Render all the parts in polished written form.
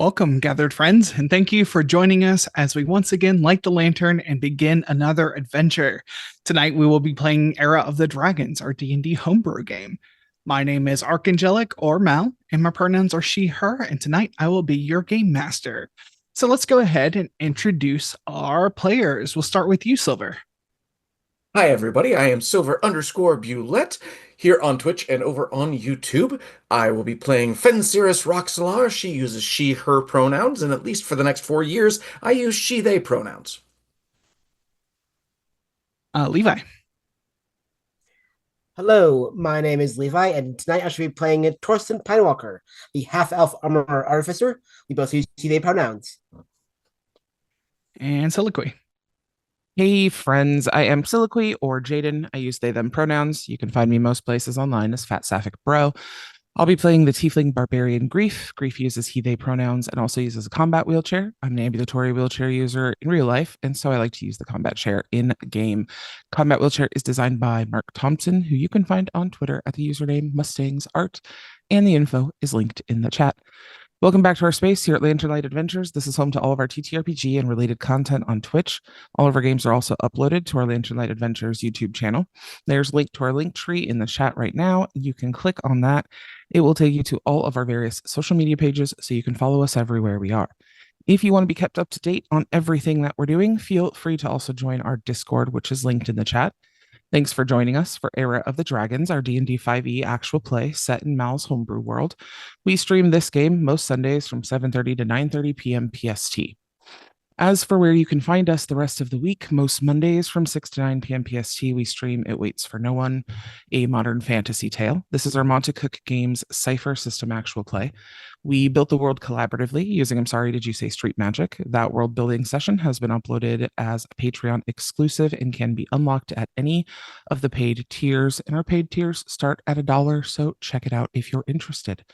Welcome, gathered friends, and thank you for joining us as we once again light the lantern and begin another adventure. Tonight we will be playing Era of the Dragons, our D&D homebrew game. My name is Archangelic, or Mal, and my pronouns are she, her, and tonight I will be your game master. So let's go ahead and introduce our players. We'll start with you, Silver. Hi, everybody. I am Silver_Bulette here on Twitch and over on YouTube. I will be playing Fenxiris Roxalar. She uses she, her pronouns, and at least for the next 4 years, I use she, they pronouns. Levi. Hello, my name is Levi, and tonight I should be playing Torsten Pinewalker, the half-elf armor artificer. We both use he, they pronouns. And Soliloquy. Hey friends, I am Soliloquy or Jaden. I use they them pronouns. You can find me most places online as FatSapphicBro. I'll be playing the Tiefling Barbarian Grief. Grief uses he they pronouns and also uses a combat wheelchair. I'm an ambulatory wheelchair user in real life, and so I like to use the combat chair in game. Combat wheelchair is designed by Mark Thompson, who you can find on Twitter at the username Mustangs Art, and the info is linked in the chat. Welcome back to our space here at Lantern Light Adventures. This is home to all of our TTRPG and related content on Twitch. All of our games are also uploaded to our Lantern Light Adventures YouTube channel. There's a link to our link tree in the chat right now. You can click on that. It will take you to all of our various social media pages so you can follow us everywhere we are. If you want to be kept up to date on everything that we're doing, feel free to also join our Discord, which is linked in the chat. Thanks for joining us for Era of the Dragons, our D&D 5e actual play set in Mal's homebrew world. We stream this game most Sundays from 7:30 to 9:30 p.m. PST. As for where you can find us the rest of the week, most Mondays from 6 to 9 p.m. PST, we stream It Waits for No One, a modern fantasy tale. This is our Monte Cook Games Cypher System actual play. We built the world collaboratively using I'm Sorry, Did You Say Street Magic? That world building session has been uploaded as a Patreon exclusive and can be unlocked at any of the paid tiers. And our paid tiers start at $1, so check it out if you're interested.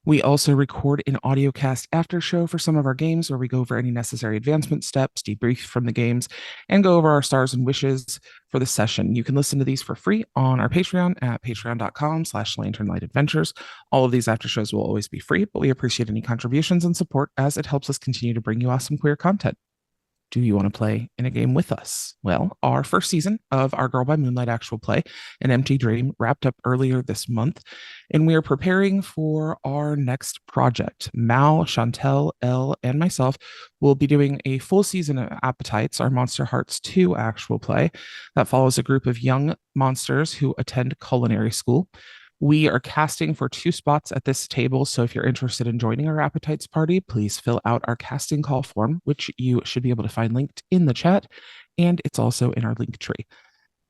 We also record an audiocast after show for some of our games where we go over any necessary advancement steps, debrief from the games, and go over our stars and wishes for the session. You can listen to these for free on our Patreon at patreon.com/lanternlightadventures. All of these after shows will always be free, but we appreciate any contributions and support as it helps us continue to bring you awesome queer content. Do you want to play in a game with us? Well, our first season of our Girl by Moonlight actual play, An Empty Dream, wrapped up earlier this month, and we are preparing for our next project. Mal, Chantel, Elle, and myself will be doing a full season of Appetites, our Monster Hearts 2 actual play that follows a group of young monsters who attend culinary school. We are casting for 2 spots at this table, so if you're interested in joining our Appetites party, please fill out our casting call form, which you should be able to find linked in the chat, and it's also in our link tree.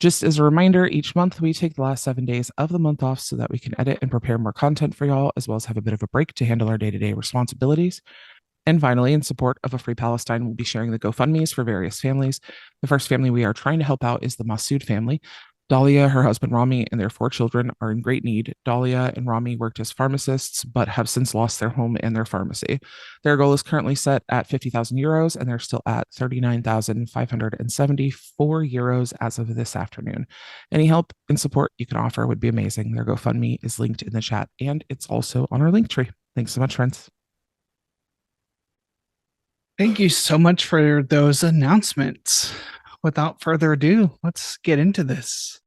Just as a reminder, each month we take the last 7 days of the month off so that we can edit and prepare more content for y'all, as well as have a bit of a break to handle our day-to-day responsibilities. And finally, in support of a Free Palestine, we'll be sharing the GoFundMes for various families. The first family we are trying to help out is the Masood family. Dahlia, her husband Rami, and their 4 children are in great need. Dahlia and Rami worked as pharmacists, but have since lost their home and their pharmacy. Their goal is currently set at 50,000 euros, and they're still at 39,574 euros as of this afternoon. Any help and support you can offer would be amazing. Their GoFundMe is linked in the chat, and it's also on our link tree. Thanks so much, friends. Thank you so much for those announcements. Without further ado, let's get into this.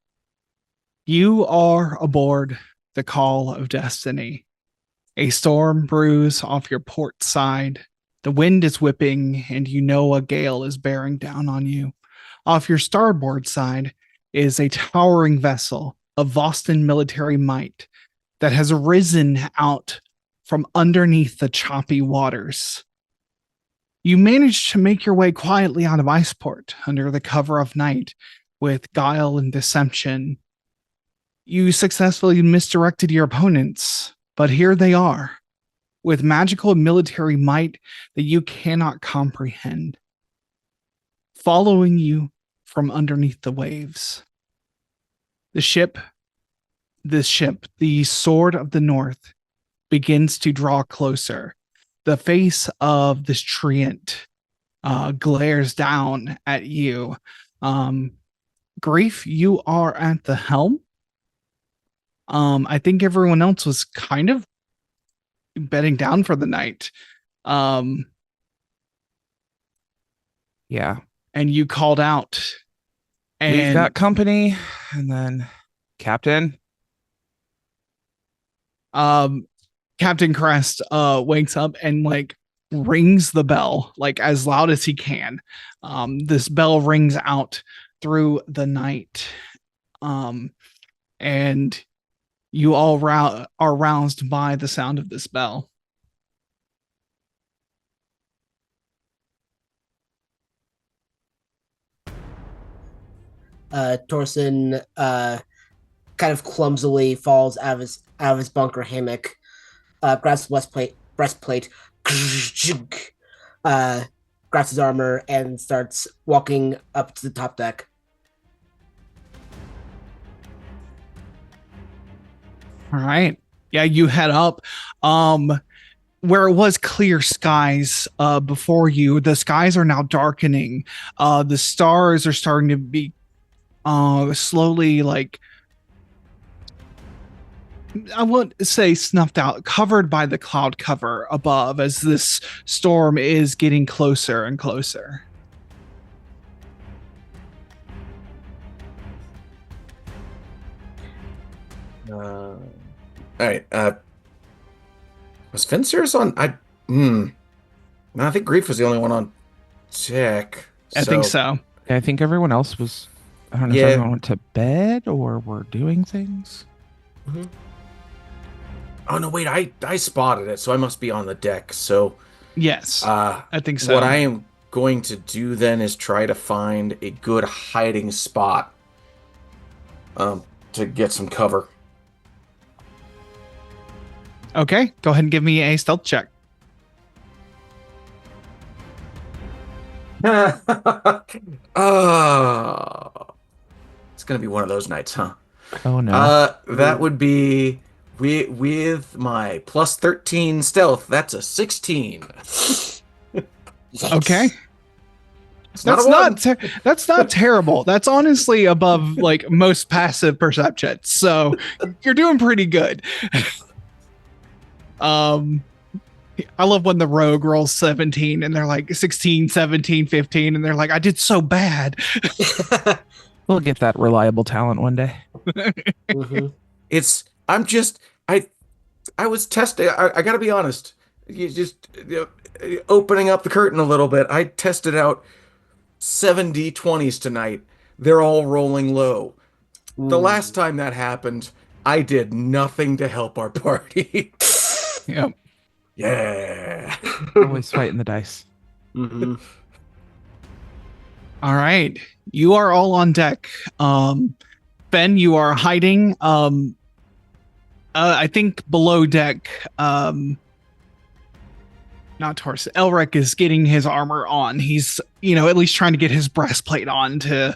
You are aboard the Call of Destiny. A storm brews off your port side. The wind is whipping, and you know a gale is bearing down on you. Off your starboard side is a towering vessel of Voston military might that has risen out from underneath the choppy waters. You manage to make your way quietly out of Iceport under the cover of night with guile and deception. You successfully misdirected your opponents, but here they are, with magical military might that you cannot comprehend, following you from underneath the waves. The ship, the Sword of the North, begins to draw closer. The face of this treant glares down at you. Grief, you are at the helm. I think everyone else was kind of bedding down for the night. Um, Yeah. and you called out. We've And got company. And then Captain. Captain Crest wakes up and like rings the bell like as loud as he can. This bell rings out through the night. And you all are roused by the sound of this bell. Torsten kind of clumsily falls out of his bunker hammock, grabs the breastplate, grabs his armor, and starts walking up to the top deck. All right. Yeah, you head up. Where it was clear skies before you, the skies are now darkening. The stars are starting to be slowly, like, I won't say snuffed out, covered by the cloud cover above as this storm is getting closer and closer. All right. Was Fenxiris on? No, I think Grief was the only one on deck. I think so. I think everyone else was. I don't know if everyone went to bed or were doing things. Mm-hmm. Oh no, wait! I spotted it, so I must be on the deck. So yes, I think so. What I am going to do then is try to find a good hiding spot, to get some cover. Okay, go ahead and give me a stealth check. It's gonna be one of those nights, huh? Oh no. That would be with my plus 13 stealth. That's a 16. Okay. That's not terrible. That's honestly above like most passive perceptions. So you're doing pretty good. I love when the rogue rolls 17 and they're like 16, 17, 15 and they're like, I did so bad. We'll get that reliable talent one day. Mm-hmm. I was testing. I gotta be honest. Opening up the curtain a little bit. I tested out 7 D20s tonight. They're all rolling low. The last time that happened, I did nothing to help our party. Yep. Yeah. Always fighting the dice. Mm-hmm. All right. You are all on deck. Ben, you are hiding. I think below deck, not Torsten. Elric is getting his armor on. He's, at least trying to get his breastplate on to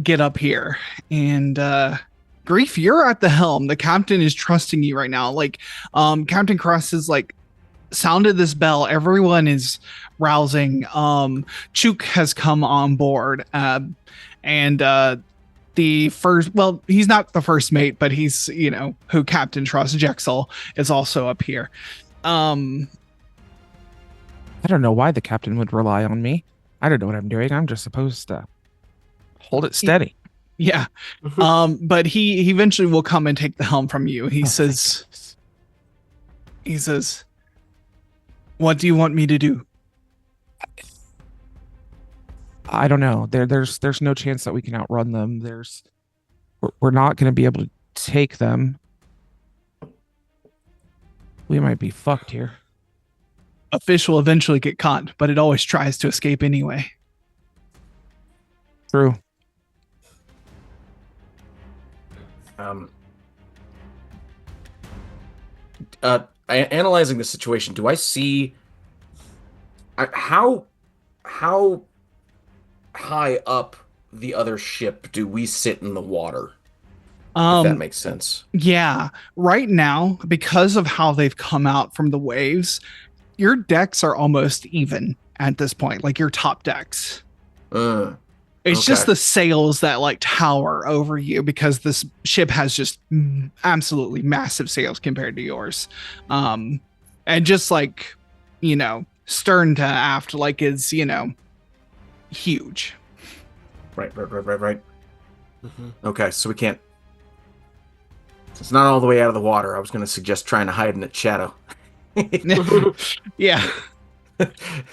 get up here. And Grief, you're at the helm. The captain is trusting you right now. Like, Captain Cross is like sounded this bell. Everyone is rousing. Chook has come on board. And the first, well, he's not the first mate, but he's, who Captain trusts. Jexel is also up here. I don't know why the captain would rely on me. I don't know what I'm doing. I'm just supposed to hold it steady. Yeah. But he eventually will come and take the helm from you. He says, what do you want me to do? I don't know. There's no chance that we can outrun them. We're not going to be able to take them. We might be fucked here. A fish will eventually get caught, but it always tries to escape anyway. True. Analyzing the situation, do I see how high up the other ship do we sit in the water? If that makes sense. Yeah. Right now, because of how they've come out from the waves, your decks are almost even at this point, like your top decks. It's just the sails that like tower over you because this ship has just absolutely massive sails compared to yours. And just like, stern to aft, like is, huge. Right. Mhm. Okay, so we can't. It's not all the way out of the water. I was going to suggest trying to hide in its shadow. Yeah.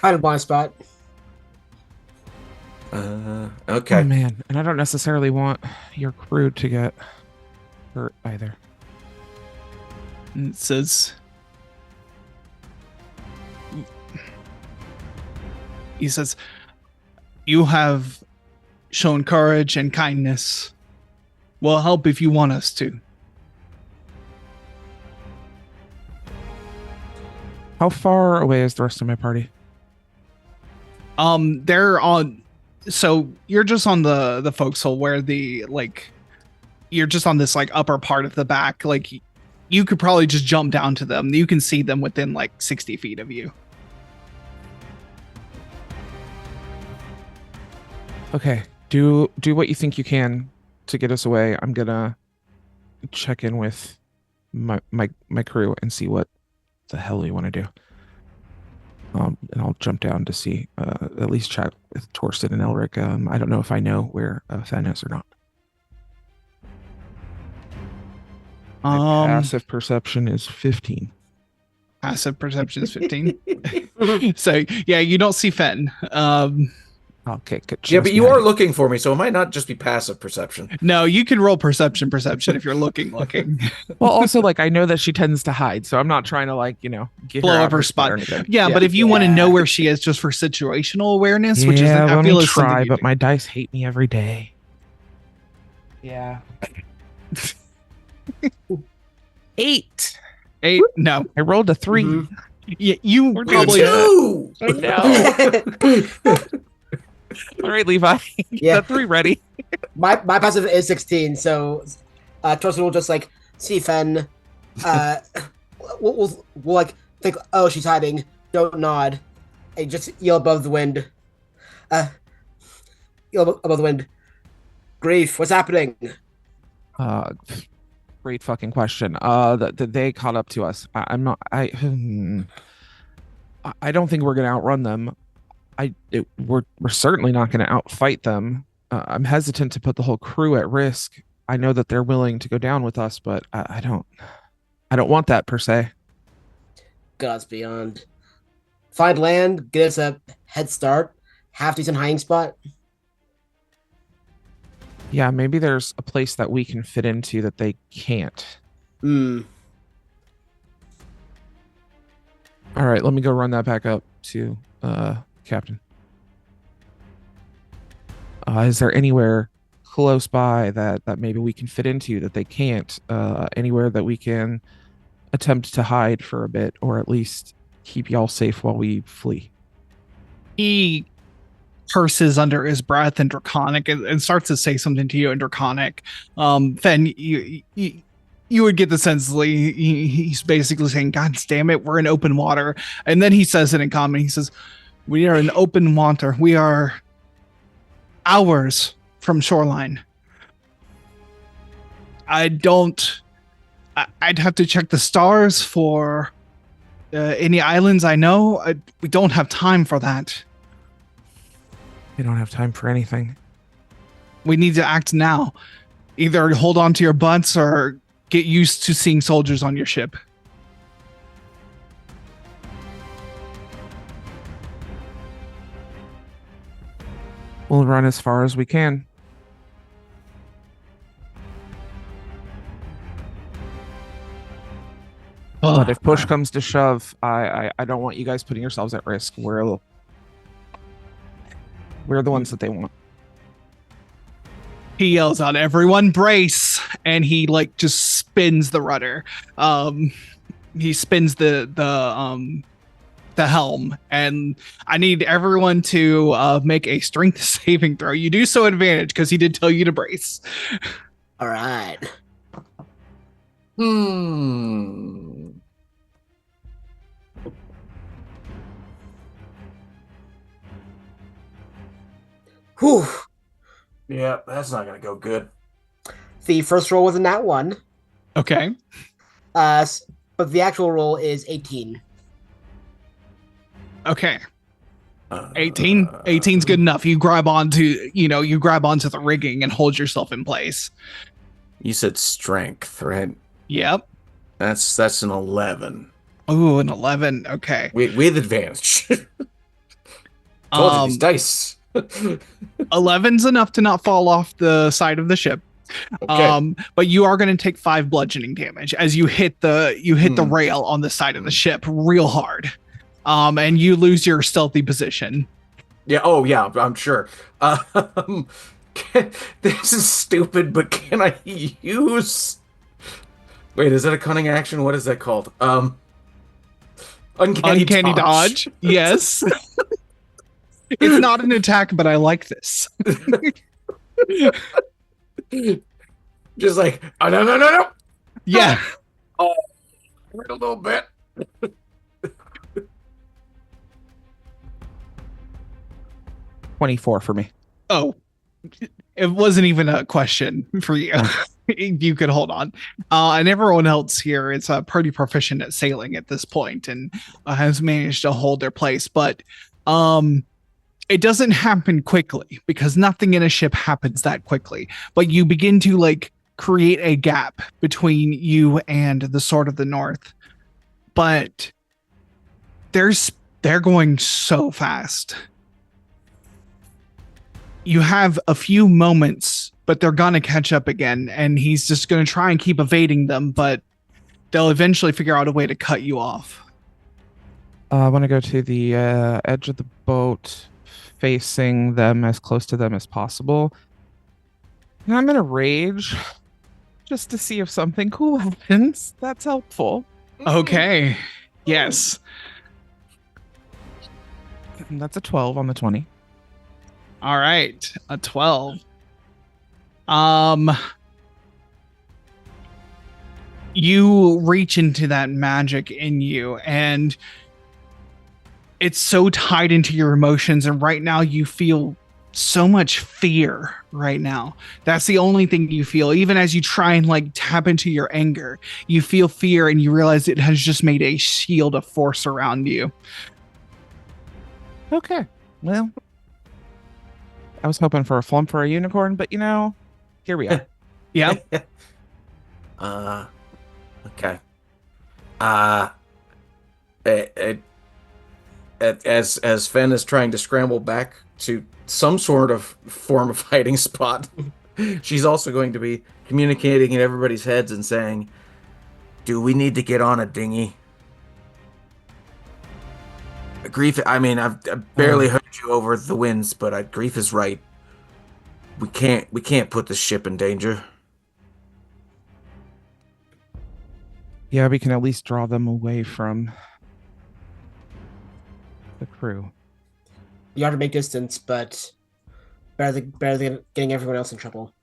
Hide a blind spot. Okay. Oh man, and I don't necessarily want your crew to get hurt either. And it says, he says, you have shown courage and kindness. We'll help if you want us to. How far away is the rest of my party? They're on. So you're just on the forecastle where you're just on this upper part of the back. You could probably just jump down to them. You can see them within 60 feet of you. Okay, do what you think you can to get us away. I'm gonna check in with my crew and see what the hell you want to do. And I'll jump down to see, at least chat with Torsten and Elric. I don't know if I know where Fen is or not. My passive perception is 15. Passive perception is 15. So yeah, you don't see Fen. Okay, good. Yeah, but you are looking for me, so it might not just be passive perception. No, you can roll perception if you're looking. Well, also, I know that she tends to hide, so I'm not trying to, get blow her out up her of spot. or anything. Yeah, but if you want to know where she is just for situational awareness, which is, I feel is try, something but my dice hate me every day. Yeah. 8. No, I rolled a 3. Mhm. yeah, you We're doing probably. Two! No. All right, Levi. Get Yeah. that 3 ready. My passive is 16, so Torsten will just see Fen. We'll think, oh, she's hiding. Don't nod. And just yell above the wind. Yell above the wind. Grief, what's happening? Great fucking question. They caught up to us. I'm not. I don't think we're gonna outrun them. We're certainly not gonna outfight them. I'm hesitant to put the whole crew at risk. I know that they're willing to go down with us, but I don't want that per se. Gods beyond. Find land, get us a head start, half decent hiding spot. Yeah, maybe there's a place that we can fit into that they can't. Hmm. All right, let me go run that back up to Captain. Is there anywhere close by that maybe we can fit into that they can't? Anywhere that we can attempt to hide for a bit, or at least keep y'all safe while we flee? He curses under his breath in Draconic and starts to say something to you in Draconic. Fen, you would get the sense he's basically saying, God damn it, we're in open water. And then he says it in Common. He says, we are in open water. We are hours from shoreline. I'd have to check the stars for any islands I know. We don't have time for that. We don't have time for anything. We need to act now. Either hold on to your butts or get used to seeing soldiers on your ship. We'll run as far as we can. But if push comes to shove, I don't want you guys putting yourselves at risk. We're the ones that they want. He yells out, everyone brace, and he just spins the rudder. He spins the helm, and I need everyone to make a strength saving throw. You do so advantage because he did tell you to brace. All right. Whew. Yeah, that's not gonna go good. The first roll was a nat 1. Okay. But the actual roll is 18. Okay. Uh, 18. 18's good enough. You grab onto the rigging and hold yourself in place. You said strength, right? Yep. That's an 11. Ooh, an 11. Okay. With advantage. Told you these dice. 11's enough to not fall off the side of the ship. Okay. But you are going to take 5 bludgeoning damage as you hit the rail on the side of the ship real hard. And you lose your stealthy position. Yeah. Oh, yeah. I'm sure. This is stupid, but can I use? Wait, is that a cunning action? What is that called? Uncanny dodge. Yes. It's not an attack, but I like this. Just like, oh, no. Yeah. Oh, wait a little bit. 24 for me. Oh, it wasn't even a question for you. You could hold on. And everyone else here is pretty proficient at sailing at this point and has managed to hold their place. But it doesn't happen quickly because nothing in a ship happens that quickly. But you begin to like create a gap between you and the Sword of the North. But they're going so fast. You have a few moments, but they're going to catch up again, and he's just going to try and keep evading them, but they'll eventually figure out a way to cut you off. I want to go to the edge of the boat, facing them as close to them as possible. And I'm in a rage just to see if something cool happens. That's helpful. Okay. Yes. And that's a 12 on the 20. All right. A 12. You reach into that magic in you, and it's so tied into your emotions, and right now you feel so much fear right now. That's the only thing you feel. Even as you try and like tap into your anger, you feel fear, and you realize it has just made a shield of force around you. Okay. Well, I was hoping for a flump for a unicorn, but here we are. Yep. Okay. As Fen is trying to scramble back to some sort of form of hiding spot, she's also going to be communicating in everybody's heads and saying, "Do we need to get on a dinghy?" Grief, I mean, I've barely heard you over the winds, but Grief is right. We can't put the ship in danger. Yeah, we can at least draw them away from the crew. You have to make distance, but better than getting everyone else in trouble.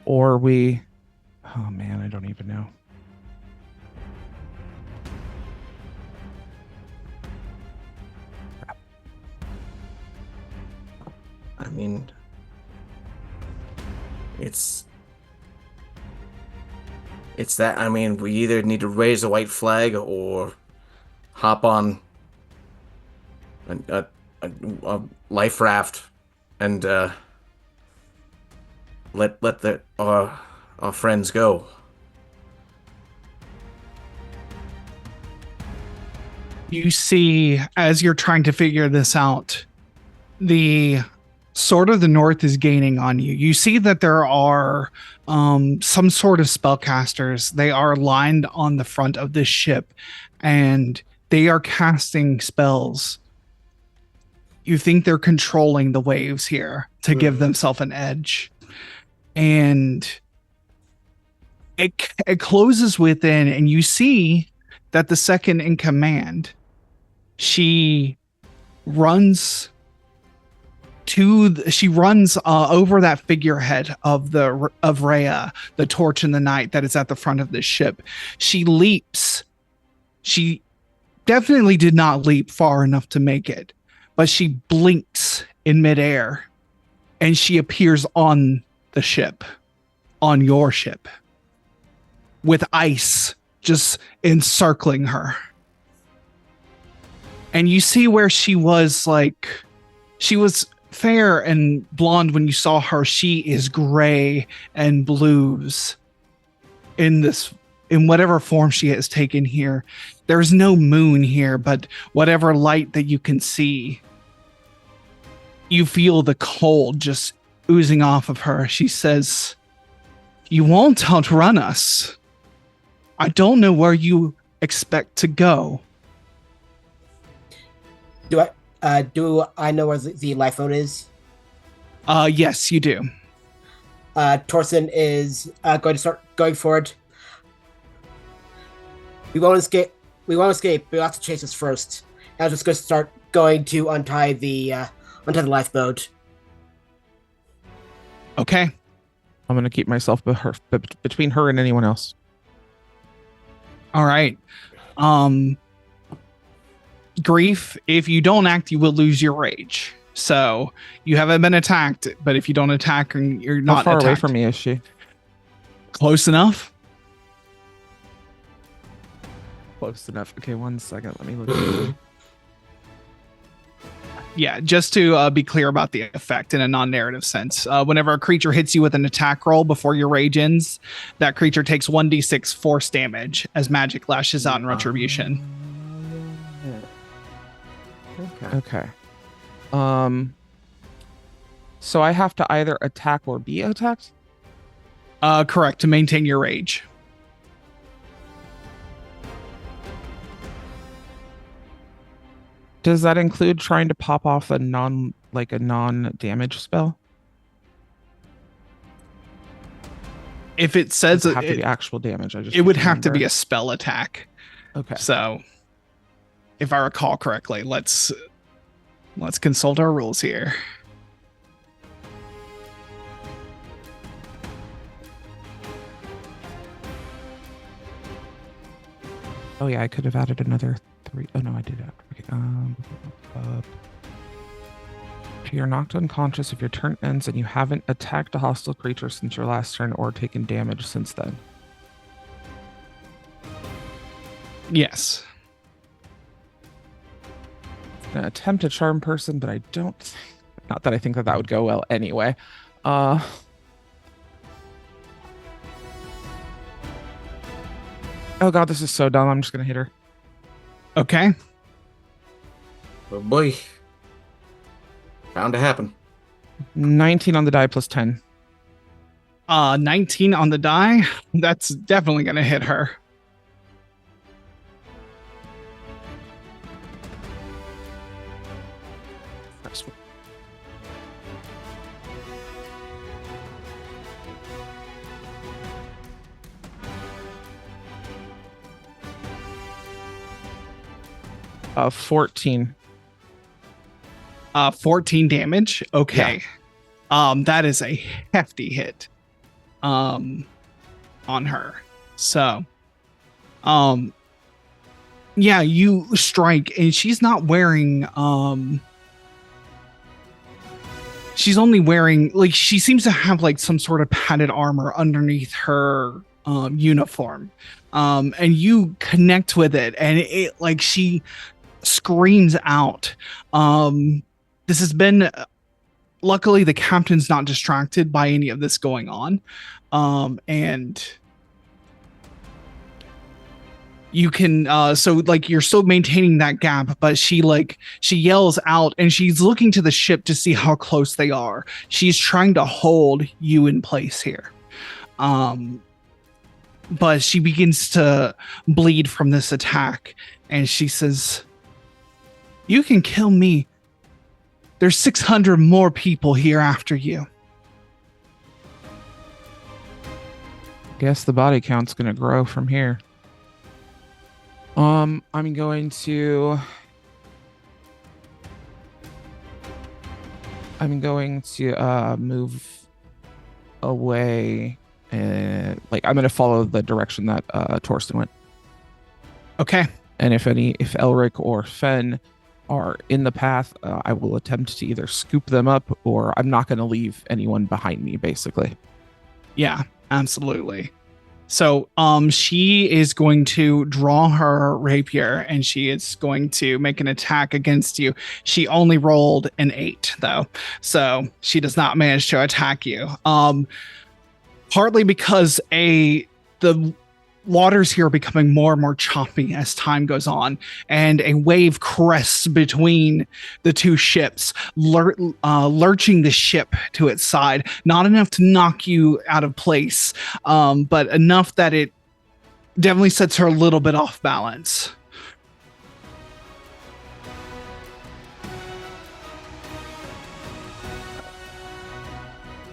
Or we... Oh man, I don't even know. I mean, it's that. I mean, we either need to raise a white flag or hop on a life raft and let our friends go. You see, as you're trying to figure this out, the Sword of the North is gaining on you. You see that there are some sort of spellcasters. They are lined on the front of this ship, and they are casting spells. You think they're controlling the waves here to give themselves an edge. And it closes within, and you see that the second in command, she runs over that figurehead of Rhea, the torch in the night that is at the front of this ship. She leaps. She definitely did not leap far enough to make it, but she blinks in midair, and she appears on the ship, on your ship, with ice just encircling her. And you see where she was fair and blonde when you saw her. She is gray and blues in whatever form she has taken here. There's no moon here, but whatever light that you can see, you feel the cold just oozing off of her. She says, "You won't outrun us. I don't know where you expect to go." Do I know where the lifeboat is? Yes, you do. Torsten is going to start going forward. We won't escape. We won't escape. But you'll have to chase us first. And I'm just going to start going to untie the lifeboat. Okay. I'm going to keep myself between her and anyone else. All right. Grief, if you don't act, you will lose your rage. So you haven't been attacked, but if you don't attack, you're not How far attacked. away from me is she? Close enough. Close enough. Okay, 1 second. Let me look. Yeah, just to be clear about the effect in a non-narrative sense. Whenever a creature hits you with an attack roll before your rage ends, that creature takes 1d6 force damage as magic lashes out in retribution. Okay. So I have to either attack or be attacked? Correct, to maintain your rage. Does that include trying to pop off a non-damage spell? If it says Does it have to be actual damage? It would have to be a spell attack. Okay. So, if I recall correctly, let's consult our rules here. Oh yeah, I could have added another 3. Oh no, I did that. Okay. If you're knocked unconscious, if your turn ends and you haven't attacked a hostile creature since your last turn or taken damage since then. Yes. I'm gonna attempt a charm person, but I don't. Not that I think that would go well anyway. Oh god, this is so dumb. I'm just gonna hit her. Okay. Oh boy. Bound to happen. 19 on the die plus 10. 19 on the die. That's definitely gonna hit her. Uh, 14. 14 damage. Okay. Yeah. That is a hefty hit on her. So yeah, you strike and she's not wearing she's only wearing, like, she seems to have like some sort of padded armor underneath her uniform. And you connect with it and it, like, she screams out. This has been, luckily the captain's not distracted by any of this going on. And you can so like you're still maintaining that gap, but she yells out and she's looking to the ship to see how close they are. She's trying to hold you in place here. But she begins to bleed from this attack and she says, "You can kill me. There's 600 more people here after you." Guess the body count's gonna grow from here. I'm going to move away and I'm gonna follow the direction that Torsten went. Okay. And if Elric or Fen are in the path, I will attempt to either scoop them up or I'm not going to leave anyone behind me, basically. Yeah, absolutely. So she is going to draw her rapier and she is going to make an attack against you. She only rolled an 8 though. So she does not manage to attack you. Partly because the waters here are becoming more and more choppy as time goes on, and a wave crests between the two ships, lurching the ship to its side. Not enough to knock you out of place, but enough that it definitely sets her a little bit off balance.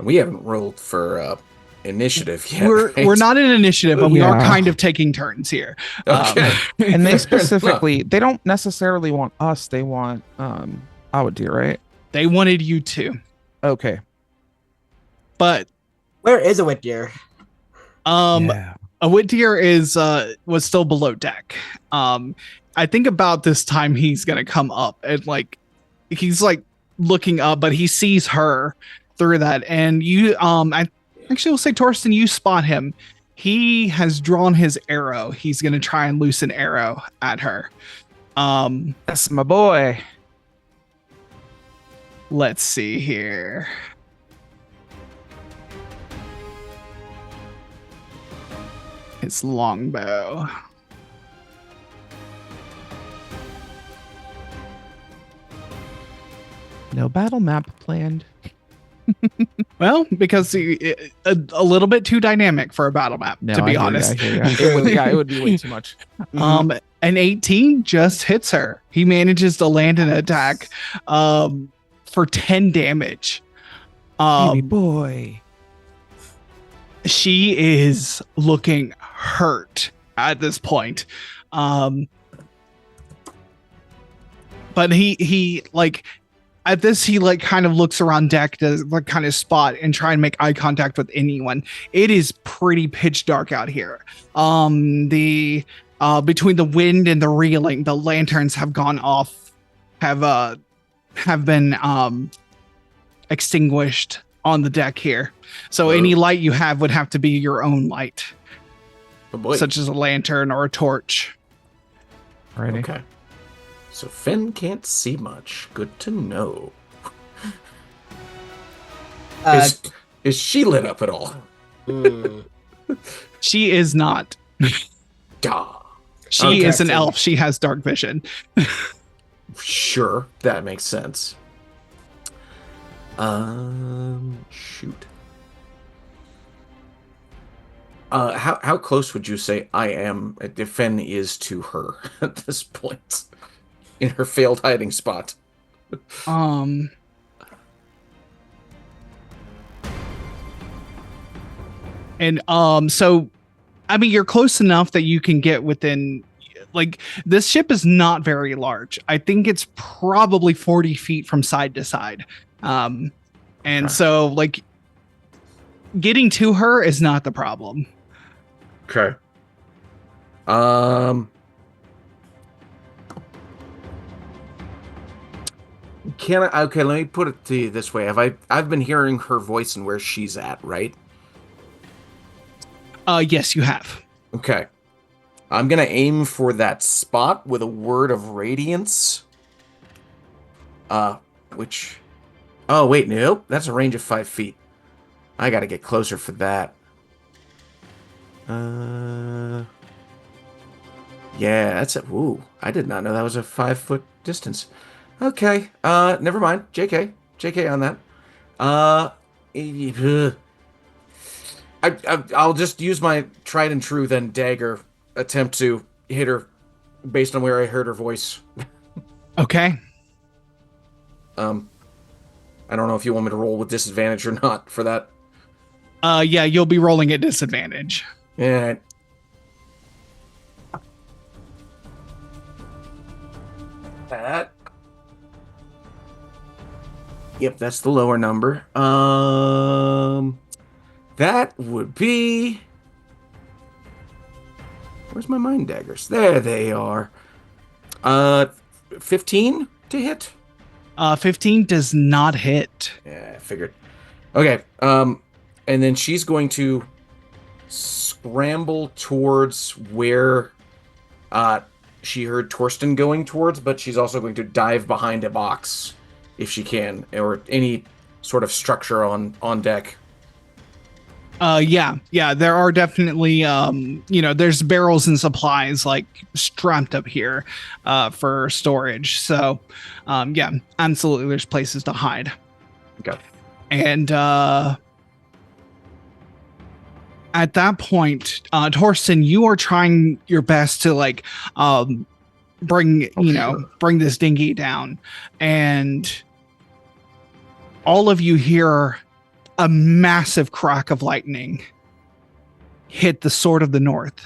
We haven't rolled for initiative yet. We're not in initiative, but we are kind of taking turns here. Okay. And they specifically, they don't necessarily want us. They want Awadir, right? They wanted you to, Okay. but Where is a Whittier? a Whittier was still below deck. I think about this time he's gonna come up and he's looking up, but he sees her through that, and you I actually will say, Torsten, you spot him. He has drawn his arrow. He's gonna try and loose an arrow at her. That's my boy. Let's see here. His longbow. No battle map planned. Well, because a little bit too dynamic for a battle map, to be honest. It would be way too much. An 18 just hits her. He manages to land an attack for 10 damage. Baby boy. She is looking hurt at this point. But he at this, he kind of looks around deck to kind of spot and try and make eye contact with anyone. It is pretty pitch dark out here. Between the wind and the reeling, the lanterns have gone off, have been extinguished on the deck here. So any light you have would have to be your own light, such as a lantern or a torch. Alrighty. Okay. So Fen can't see much. Good to know. Is she lit up at all? She is not. Gah. She is an elf. She has dark vision. Sure, that makes sense. Shoot. How close would you say Fen is to her at this point? In her failed hiding spot. So I mean, you're close enough that you can get within, this ship is not very large. I think it's probably 40 feet from side to side. So getting to her is not the problem. Okay. Okay, let me put it to you this way. I've been hearing her voice and where she's at, right? Yes, you have. Okay. I'm gonna aim for that spot with a word of radiance. Oh wait, nope. That's a range of 5 feet. I gotta get closer for that. Yeah, that's it. Ooh, I did not know that was a 5-foot distance. Okay, never mind. JK on that. I'll just use my tried and true then dagger attempt to hit her based on where I heard her voice. Okay. I don't know if you want me to roll with disadvantage or not for that. Yeah, you'll be rolling at disadvantage. Yeah. That. Yep, that's the lower number. That would be... Where's my mind daggers? There they are. 15 to hit? 15 does not hit. Yeah, I figured. Okay, and then she's going to scramble towards where she heard Torsten going towards, but she's also going to dive behind a box if she can, or any sort of structure on deck. Yeah, there are definitely there's barrels and supplies like strapped up here for storage. So yeah, absolutely there's places to hide. Okay. And at that point, Torsten, you are trying your best to like bring bring this dinghy down, and all of you hear a massive crack of lightning hit the Sword of the North.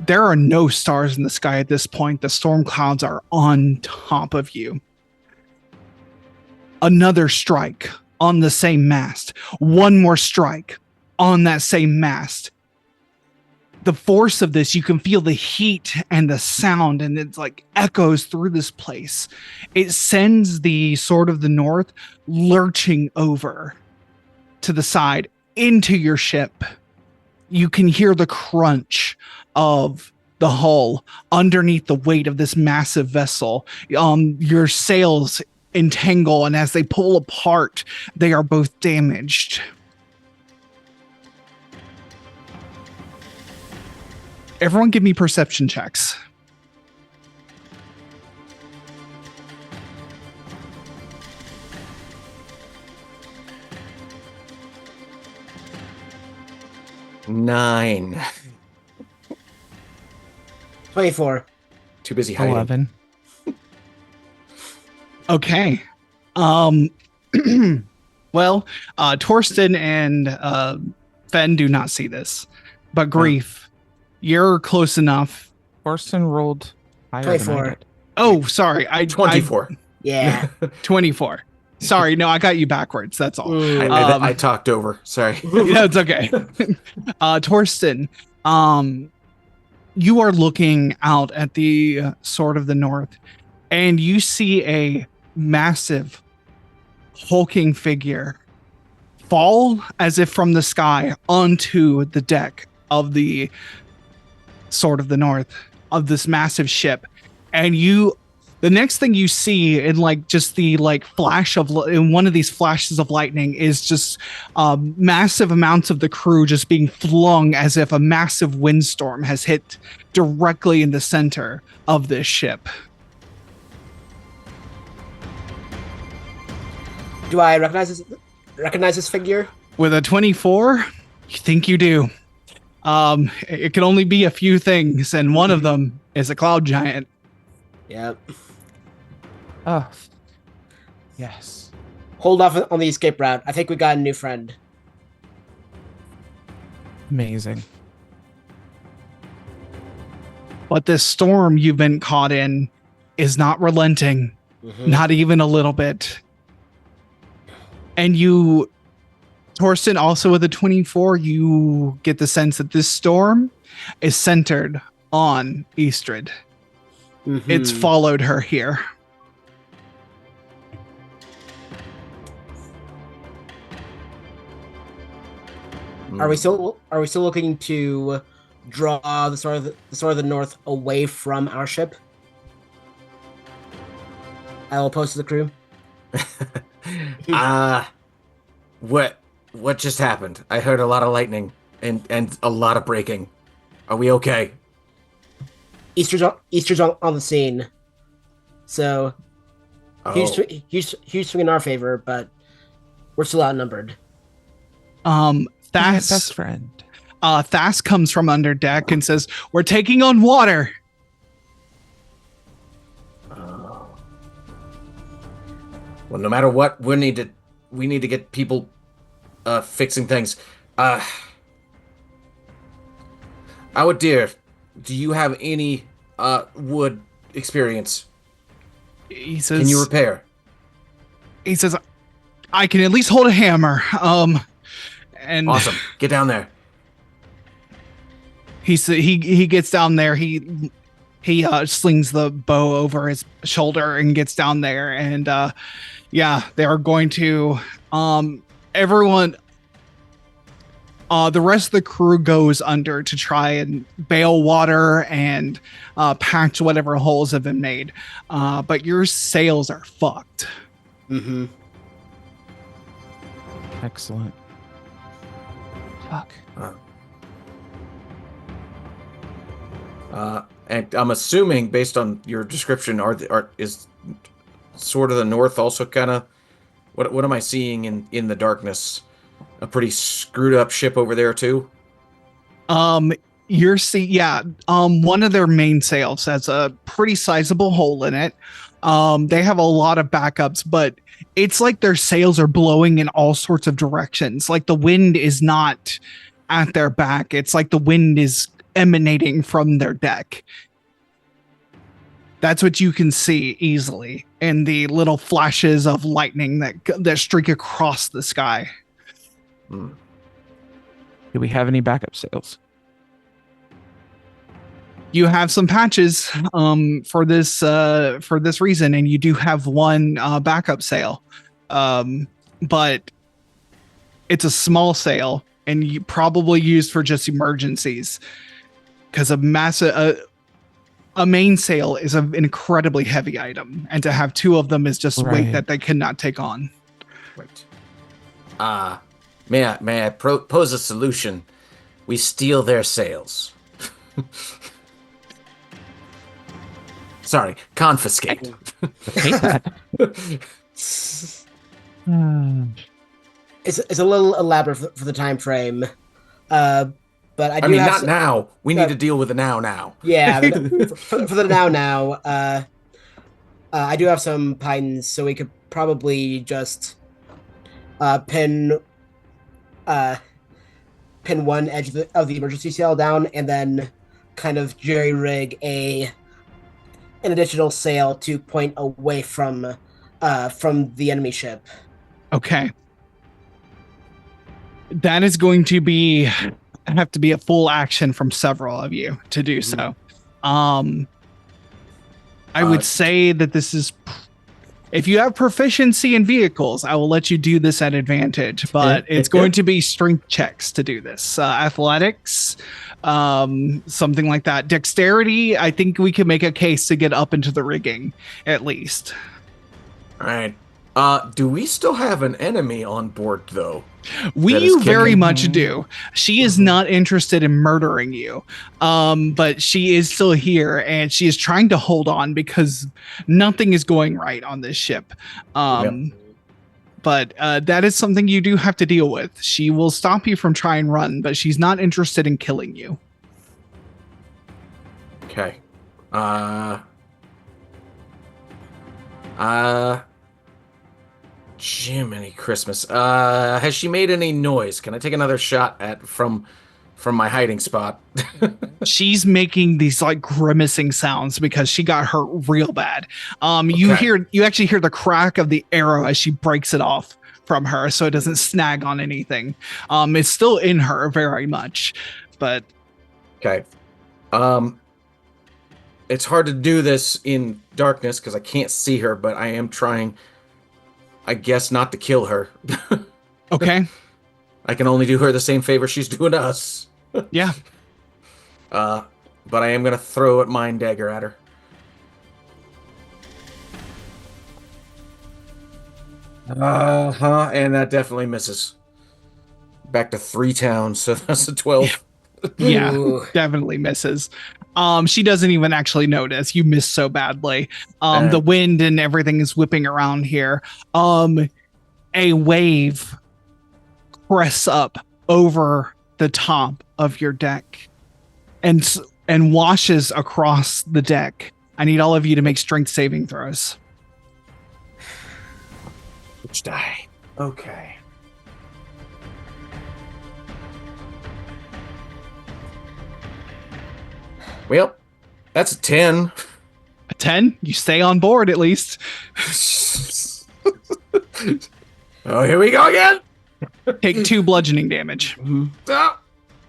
There are no stars in the sky at this point. The storm clouds are on top of you. Another strike on the same mast. One more strike on that same mast. The force of this, you can feel the heat and the sound, and it's like echoes through this place. It sends the Sword of the North lurching over to the side into your ship. You can hear the crunch of the hull underneath the weight of this massive vessel. Your sails entangle, and as they pull apart, they are both damaged. Everyone give me perception checks. Nine. 24. Too busy hiding. 11. Okay. Well, Torsten and Fen do not see this, but Grief, you're close enough. Torsten rolled higher 24. than I did. Oh, sorry. 24. Yeah. 24. Sorry, no, I got you backwards. That's all. I talked over. Sorry. Yeah, it's okay. Torsten, you are looking out at the Sword of the North, and you see a massive hulking figure fall as if from the sky onto the deck of the Sword of the North, of this massive ship. And the next thing you see in like just the like flash of in one of these flashes of lightning is just massive amounts of the crew just being flung as if a massive windstorm has hit directly in the center of this ship. Do I recognize this figure? With a 24, you think you do. It can only be a few things, and one of them is a cloud giant. Yep. Oh, yes. Hold off on the escape route. I think we got a new friend. Amazing. But this storm you've been caught in is not relenting, not even a little bit. And you, Torsten, also with a 24, you get the sense that this storm is centered on Eastrid. It's followed her here. Are we still looking to draw the Sword of the North away from our ship? I will post to the crew. What just happened? I heard a lot of lightning and a lot of breaking. Are we okay? Easter's on the scene, so huge swing in our favor, but we're still outnumbered. Thas, best friend. Thas comes from under deck and says, "We're taking on water." Well, no matter what, we need to get people fixing things. Our dear, do you have any wood experience? He says, "Can you repair?" He says, "I can at least hold a hammer." And Awesome. Get down there. he gets down there. He slings the bow over his shoulder and gets down there, and yeah, they are going to everyone. The rest of the crew goes under to try and bail water and patch whatever holes have been made. But your sails are fucked. Mm-hmm. Excellent. Fuck. And I'm assuming, based on your description, is sort of the north also kind of what am I seeing in the darkness? A pretty screwed up ship over there too. One of their main sails has a pretty sizable hole in it. They have a lot of backups, but it's like their sails are blowing in all sorts of directions. Like the wind is not at their back. It's like the wind is emanating from their deck. That's what you can see easily in the little flashes of lightning that streak across the sky. Hmm. Do we have any backup sails? You have some patches for this reason, and you do have one backup sail, but it's a small sail, and you probably used for just emergencies, because a main sail is an incredibly heavy item, and to have two of them is just weight that they cannot take on. Right. May I propose a solution? We steal their sails. Sorry, confiscate. Hate that. It's a little elaborate for the time frame, but I do mean, have not now. We need to deal with the now. Yeah, for the now. I do have some pines, so we could probably just pin one edge of the emergency sail down, and then kind of jerry rig an additional sail to point away from the enemy ship. Okay. That is going to have to be a full action from several of you to do so. I would say that this is, if you have proficiency in vehicles, I will let you do this at advantage, but it's going to be strength checks to do this. Athletics, something like that. Dexterity, I think we can make a case to get up into the rigging, at least. All right. Do we still have an enemy on board, though? You very much do. She is not interested in murdering you, but she is still here, and she is trying to hold on because nothing is going right on this ship. But that is something you do have to deal with. She will stop you from trying and run, but she's not interested in killing you. Okay. Jiminy Christmas. Has she made any noise? Can I take another shot from my hiding spot? She's making these like grimacing sounds because she got hurt real bad. You actually hear the crack of the arrow as she breaks it off from her, so it doesn't snag on anything. It's still in her very much, but okay. It's hard to do this in darkness because I can't see her, but I am trying, I guess, not to kill her. Okay. I can only do her the same favor she's doing us. Yeah. But I am gonna throw a mind dagger at her. And that definitely misses. Back to 3 towns, so that's a 12. Yeah, Ooh. definitely misses. She doesn't even actually notice. You missed so badly. The wind and everything is whipping around here. A wave crests up over the top of your deck and washes across the deck. I need all of you to make strength saving throws. Which die? Okay. Well, that's a 10. A 10? You stay on board at least. Oh, here we go again. Take 2 bludgeoning damage.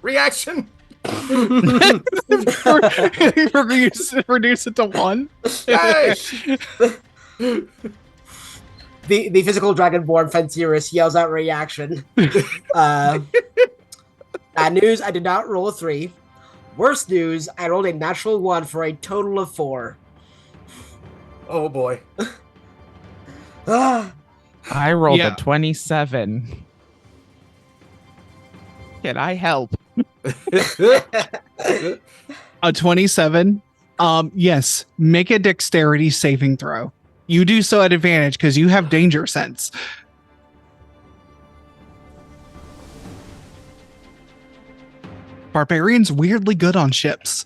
Reaction. Reduce it to 1. Hey. The physical dragonborn Fenxiris yells out reaction. Bad news, I did not roll a 3. Worst news, I rolled a natural 1 for a total of 4. Oh boy. Ah, I rolled Yeah. a 27. Can I help? A 27. Yes, make a dexterity saving throw. You do so at advantage because you have danger sense. Barbarians weirdly good on ships.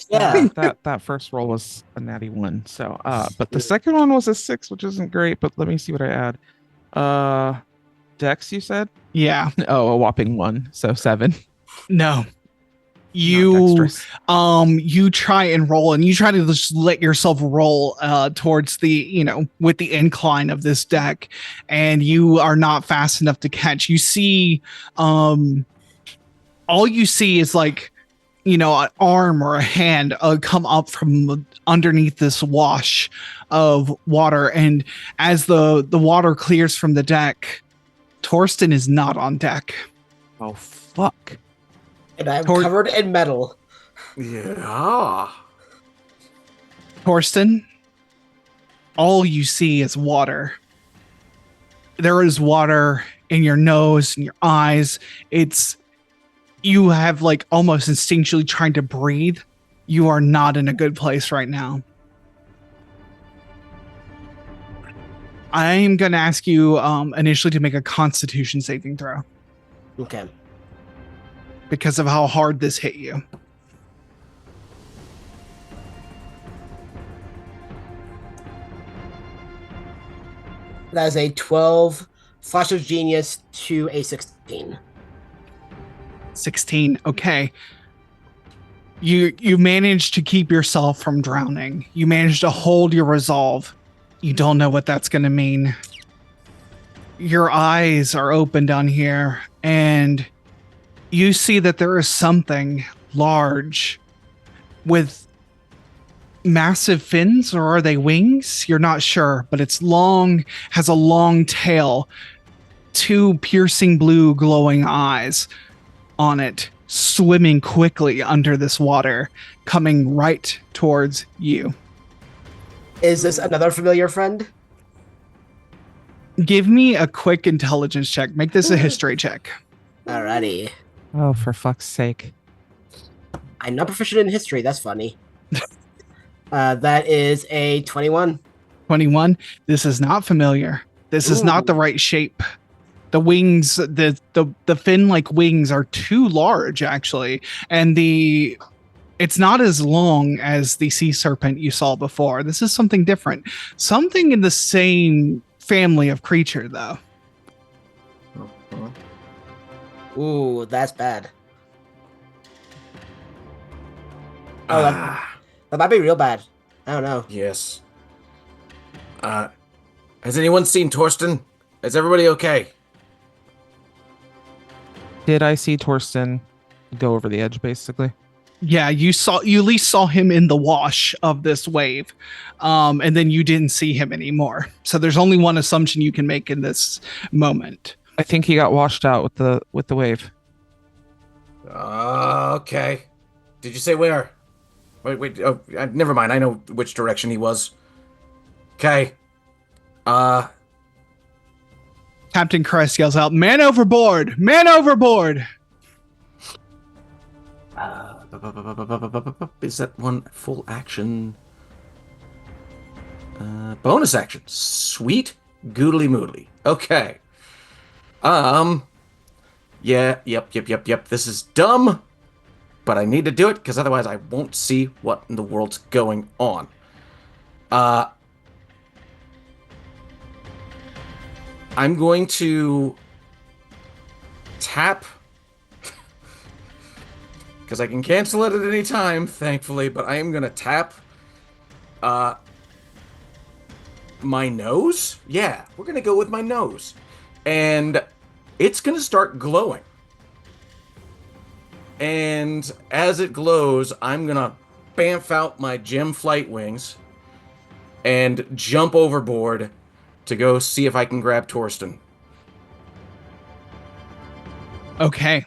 yeah. That first roll was a natty 1. So but the second one was a 6, which isn't great, but let me see what I add. Dex, you said? Yeah. Oh, a whopping 1. So 7. No. Not You dexterous. you try and roll, and you try to just let yourself roll towards the, with the incline of this deck, and you are not fast enough to catch. You see all you see is like, an arm or a hand come up from underneath this wash of water, and as the water clears from the deck, Torsten is not on deck. Oh fuck. And I'm covered in metal. Yeah. Torsten, all you see is water. There is water in your nose and your eyes. You have like almost instinctually trying to breathe. You are not in a good place right now. I'm going to ask you initially to make a Constitution saving throw Okay. because of how hard this hit you. That is a 12, Flash of Genius to a 16. 16. Okay. You managed to keep yourself from drowning. You managed to hold your resolve. You don't know what that's going to mean. Your eyes are open down here, and you see that there is something large with massive fins, or are they wings? You're not sure, but it's long, has a long tail, 2 piercing blue glowing eyes on it, swimming quickly under this water, coming right towards you. Is this another familiar friend? Give me a quick intelligence check. Make this a history check. Alrighty. Oh, for fuck's sake. I'm not proficient in history. That's funny. That is a 21. 21. This is not familiar. This is not the right shape. The wings, the fin-like wings are too large, actually, and it's not as long as the sea serpent you saw before. This is something different. Something in the same family of creature, though. Ooh, that's bad. Oh, that might be real bad. I don't know. Yes. Has anyone seen Torsten? Is everybody okay? Did I see Torsten go over the edge, basically? Yeah, you at least saw him in the wash of this wave, and then you didn't see him anymore. So there's only one assumption you can make in this moment. I think he got washed out with the wave. Okay. Did you say where? Wait. Oh, never mind. I know which direction he was. Okay. Captain Crest yells out, "Man overboard! Man overboard!" Is that one full action? Bonus action. Sweet goodly moodly. Okay. Yeah, yep. This is dumb, but I need to do it because otherwise I won't see what in the world's going on. I'm going to tap because I can cancel it at any time, thankfully, but I am going to tap my nose. Yeah, we're going to go with my nose. And it's going to start glowing. And as it glows, I'm going to bamf out my gem flight wings and jump overboard to go see if I can grab Torsten. Okay.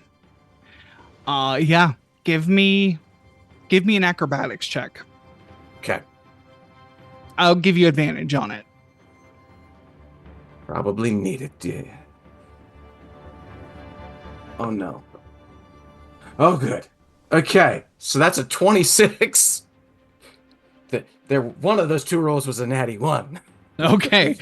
Yeah. Give me an acrobatics check. Okay. I'll give you advantage on it. Probably need it, yeah. Oh no. Oh good. Okay, so that's a 26. One of those two rolls was a natty 1. Okay.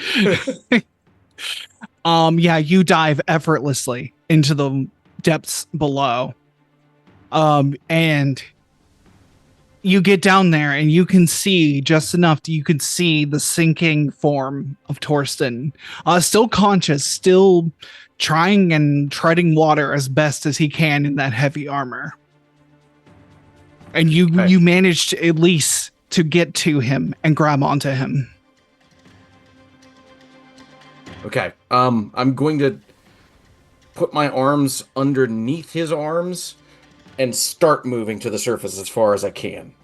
Yeah, you dive effortlessly into the depths below. And you get down there and you can see just enough you can see the sinking form of Torsten. Still conscious, still trying and treading water as best as he can in that heavy armor. And you managed at least to get to him and grab onto him. Okay. I'm going to put my arms underneath his arms and start moving to the surface as far as I can.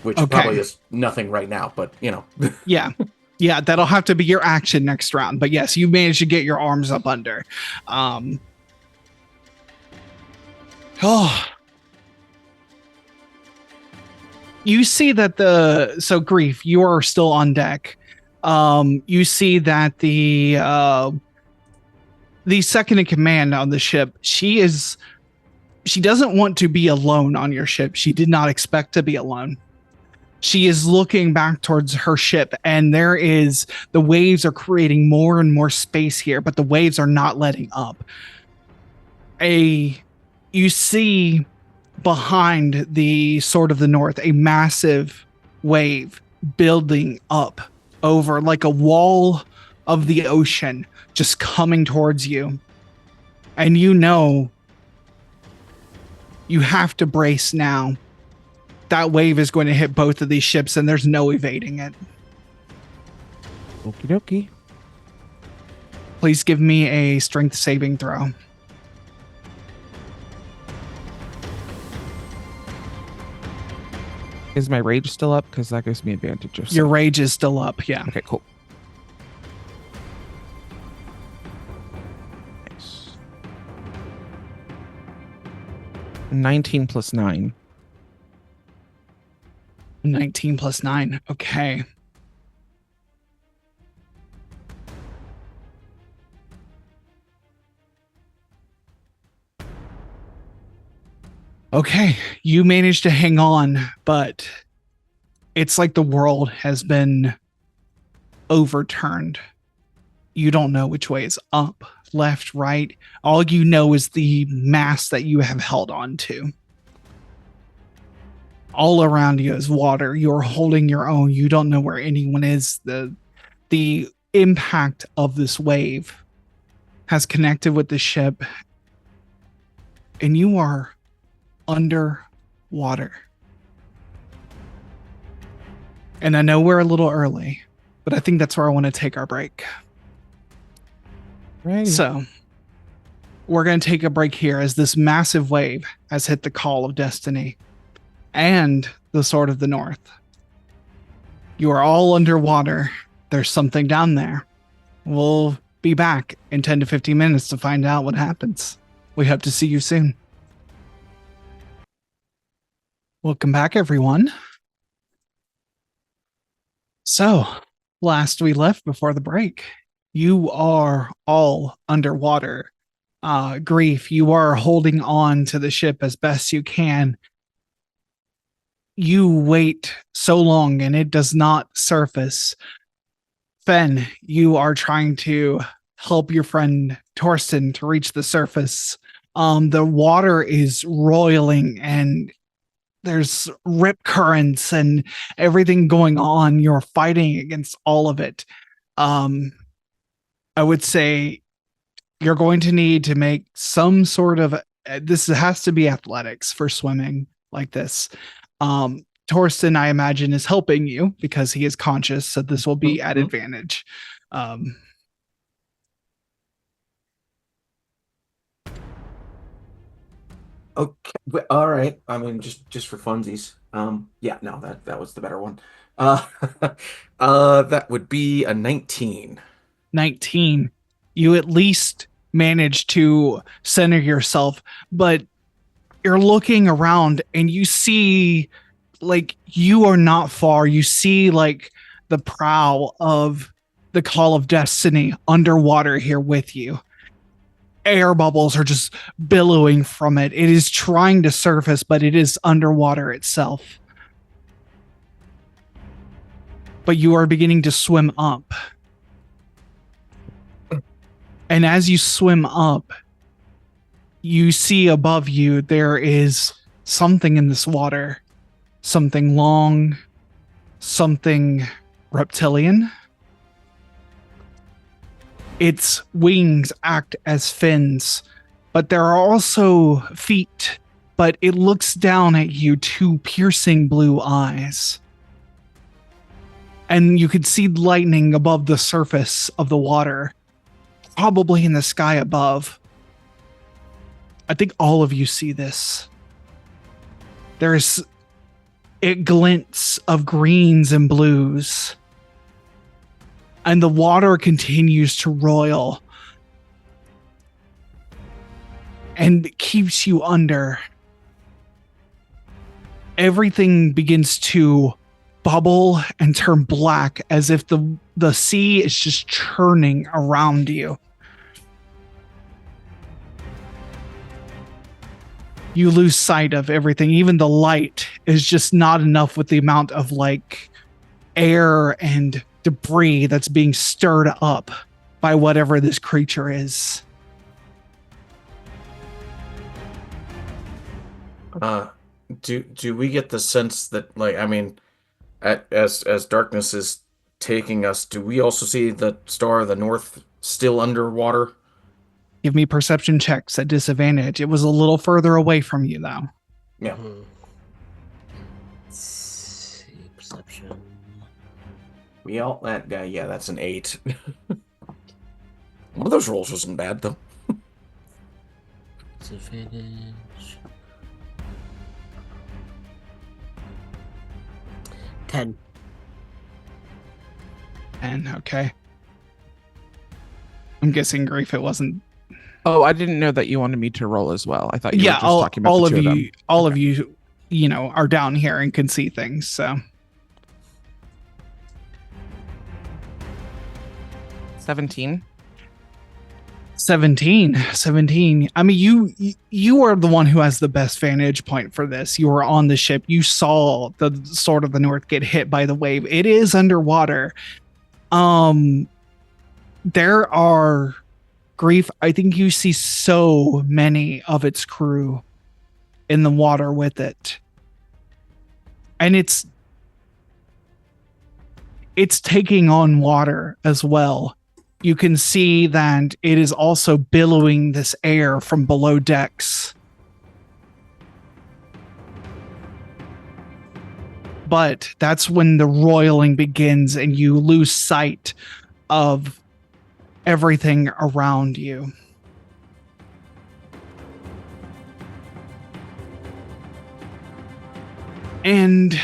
Which probably is nothing right now, but you know. Yeah. Yeah, that'll have to be your action next round. But yes, you managed to get your arms up under. You see that so Grief, you are still on deck. You see that the second in command on the ship, she doesn't want to be alone on your ship. She did not expect to be alone. She is looking back towards her ship, and the waves are creating more and more space here, but the waves are not letting up. You see behind the Sword of the North a massive wave building up over like a wall of the ocean, just coming towards you. And you know you have to brace now. That wave is going to hit both of these ships, and there's no evading it. Okie dokie. Please give me a strength saving throw. Is my rage still up? Because that gives me advantage. Your rage is still up, yeah. Okay, cool. Nice. 19 plus 9. 19 plus 9. Okay. Okay, you managed to hang on, but it's like the world has been overturned. You don't know which way is up, left, right. All you know is the mass that you have held on to. All around you is water. You're holding your own. You don't know where anyone is. The impact of this wave has connected with the ship, and you are underwater. And I know we're a little early, but I think that's where I want to take our break. Right. So we're going to take a break here as this massive wave has hit the call of destiny and the Sword of the North. You are all underwater. There's something down there. We'll be back in 10 to 15 minutes to find out what happens. We hope to see you soon. Welcome back, everyone. So, last we left before the break, you are all underwater. Grief, you are holding on to the ship as best you can. You wait so long and it does not surface. Fen, you are trying to help your friend Torsten to reach the surface. The water is roiling and there's rip currents and everything going on. You're fighting against all of it. I would say you're going to need to make some sort of, this has to be athletics for swimming like this. Torsten, I imagine, is helping you because he is conscious, so this will be at advantage. Okay, all right. I mean, just for funsies. Yeah, no, that was the better one. That would be a 19. 19. You at least manage to center yourself, but you're looking around and you see, like, you are not far. You see, like, the prow of the Call of Destiny underwater here with you. Air bubbles are just billowing from it. It is trying to surface, but it is underwater itself. But you are beginning to swim up. And as you swim up, you see above you there is something in this water. Something long, something reptilian. Its wings act as fins, but there are also feet, but it looks down at you, two piercing blue eyes. And you could see lightning above the surface of the water, probably in the sky above. I think all of you see this. It glints of greens and blues. And the water continues to roil. And keeps you under. Everything begins to bubble and turn black as if the sea is just churning around you. You lose sight of everything. Even the light is just not enough with the amount of like air and debris that's being stirred up by whatever this creature is. Do we get the sense that, like, I mean, as darkness is taking us, do we also see the Star of the North still underwater? Give me perception checks at disadvantage. It was a little further away from you, though. Yeah. Let's see, perception. That guy, yeah, that's an 8. One of those rolls wasn't bad, though. Disadvantage. 10. And okay. I'm guessing Grief, it wasn't. Oh, I didn't know that you wanted me to roll as well. I thought you were just talking about all the of two you, of them. all of you, are down here and can see things. So 17. 17. I mean, you are the one who has the best vantage point for this. You were on the ship. You saw the Sword of the North get hit by the wave. It is underwater. There are, Grief, I think you see so many of its crew in the water with it. And it's taking on water as well. You can see that it is also billowing this air from below decks. But that's when the roiling begins and you lose sight of everything around you. And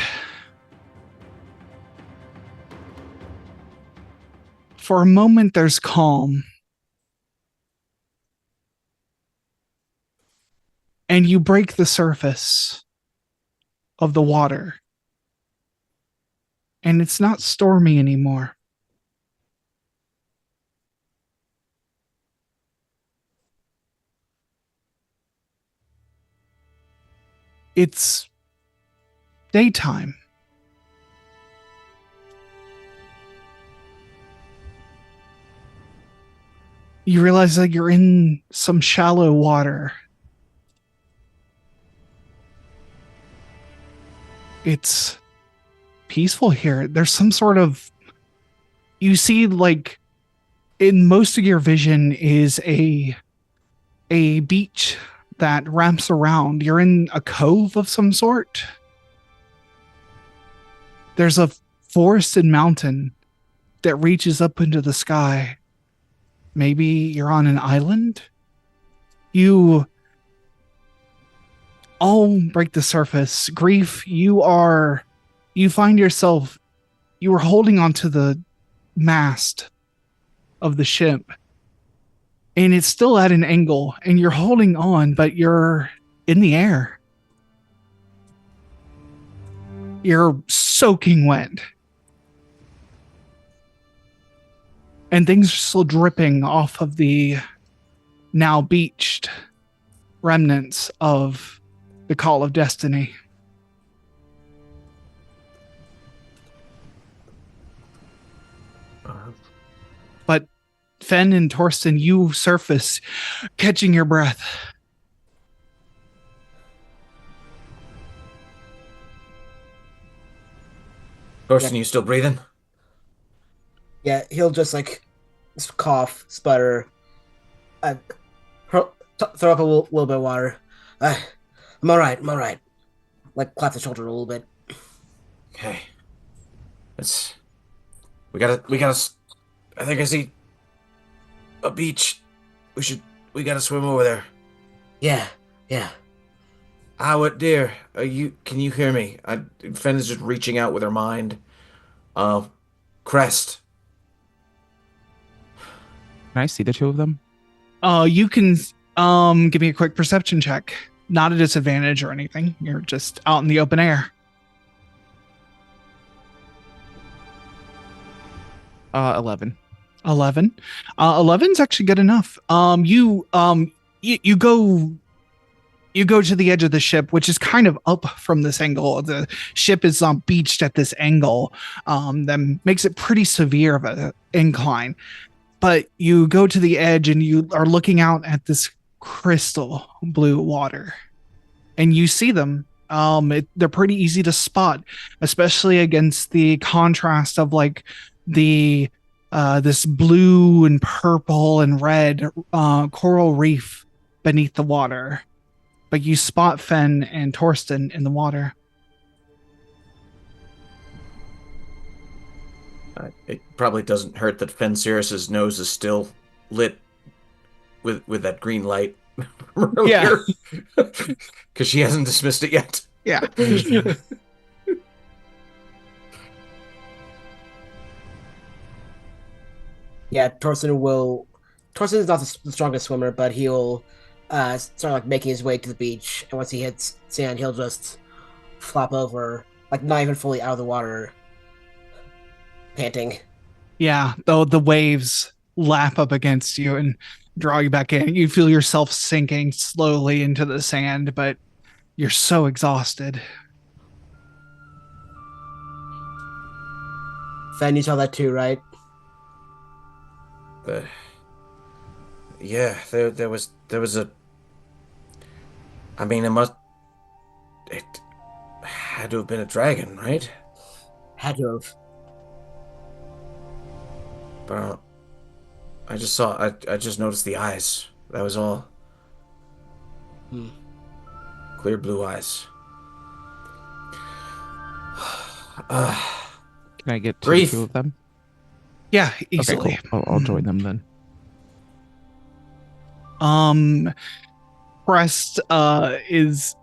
for a moment, there's calm. And you break the surface of the water. And it's not stormy anymore. It's daytime. You realize that you're in some shallow water. It's peaceful here. There's some sort of, you see, like, in most of your vision is a beach that wraps around. You're in a cove of some sort. There's a forested mountain that reaches up into the sky. Maybe you're on an island. You all break the surface. Grief, you find yourself, you are holding onto the mast of the ship. And it's still at an angle and you're holding on, but you're in the air. You're soaking wet. And things are still dripping off of the now beached remnants of the Call of Destiny. But Fen and Torsten, you surface, catching your breath. Torsten, you still breathing? Yeah, he'll just like cough, sputter, throw up a little bit of water. I'm all right. I'm all right. Like clap the shoulder a little bit. Okay. We gotta. I think I see a beach. We gotta swim over there. Yeah. What dear? Can you hear me? Fen is just reaching out with her mind. Crest. Can I see the two of them? You can give me a quick perception check. Not a disadvantage or anything. You're just out in the open air. 11. 11. 11's actually good enough. You go to the edge of the ship, which is kind of up from this angle. The ship is beached at this angle that makes it pretty severe of an incline. But you go to the edge and you are looking out at this crystal blue water, and you see them. They're pretty easy to spot, especially against the contrast of like the this blue and purple and red coral reef beneath the water. But you spot Fen and Torsten in the water. It probably doesn't hurt that Fenxiris' nose is still lit with that green light from earlier. Because she hasn't dismissed it yet. Yeah. Yeah, Torsten is not the strongest swimmer, but he'll start like making his way to the beach, and once he hits sand, he'll just flop over, like not even fully out of the water, panting. Yeah, though the waves lap up against you and draw you back in. You feel yourself sinking slowly into the sand, but you're so exhausted. Fen, you saw that too, right? Yeah, there was a. I mean, it had to have been a dragon, right? Had to have. But I just noticed the eyes. That was all. Clear blue eyes. Can I get to the Brief. two of them? Yeah, easily. Okay, cool. I'll join them then. Crest is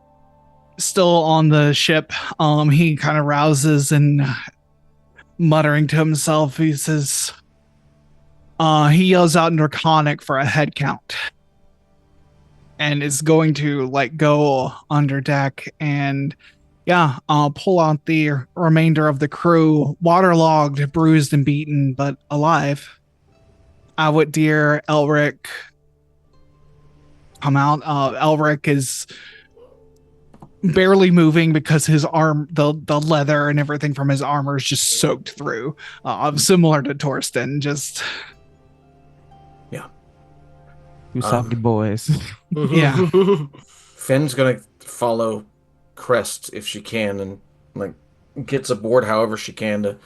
still on the ship. He kind of rouses and muttering to himself, he says, he yells out in Draconic for a head count and is going to like go under deck and pull out the remainder of the crew, waterlogged, bruised, and beaten, but alive. Awit Deer, Elric come out. Elric is barely moving because his arm, the leather and everything from his armor is just soaked through. Similar to Torsten, just You soggy boys. yeah. Fenn's gonna follow Crest if she can, and like gets aboard however she can to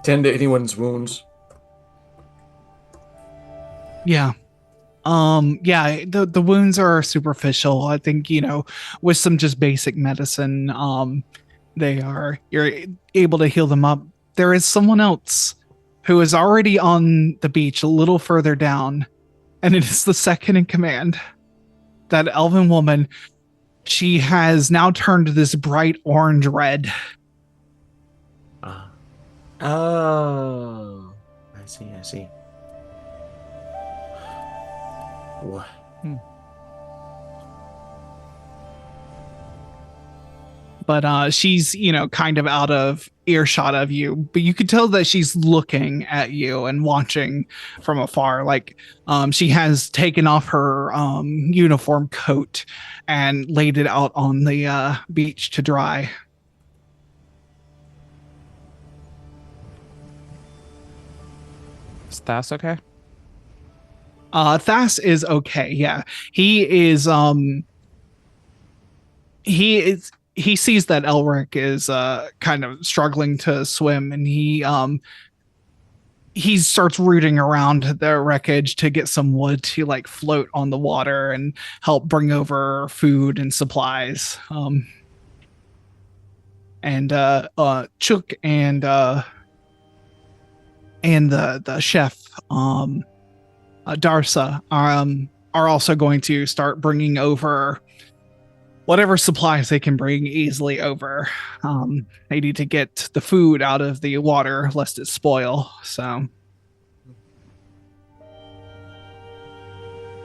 tend to anyone's wounds. Yeah. The wounds are superficial. I think, with some just basic medicine, you're able to heal them up. There is someone else who is already on the beach a little further down, and it is the second in command. That elven woman, she has now turned this bright orange red. Oh. I see. What? but she's, kind of out of earshot of you. But you could tell that she's looking at you and watching from afar. Like, she has taken off her uniform coat and laid it out on the beach to dry. Is Thas okay? Thas is okay. Yeah, he is. He sees that Elric is kind of struggling to swim, and he starts rooting around the wreckage to get some wood to like float on the water and help bring over food and supplies. And Chook and the chef Darsa are also going to start bringing over whatever supplies they can bring easily over. They need to get the food out of the water lest it spoil. So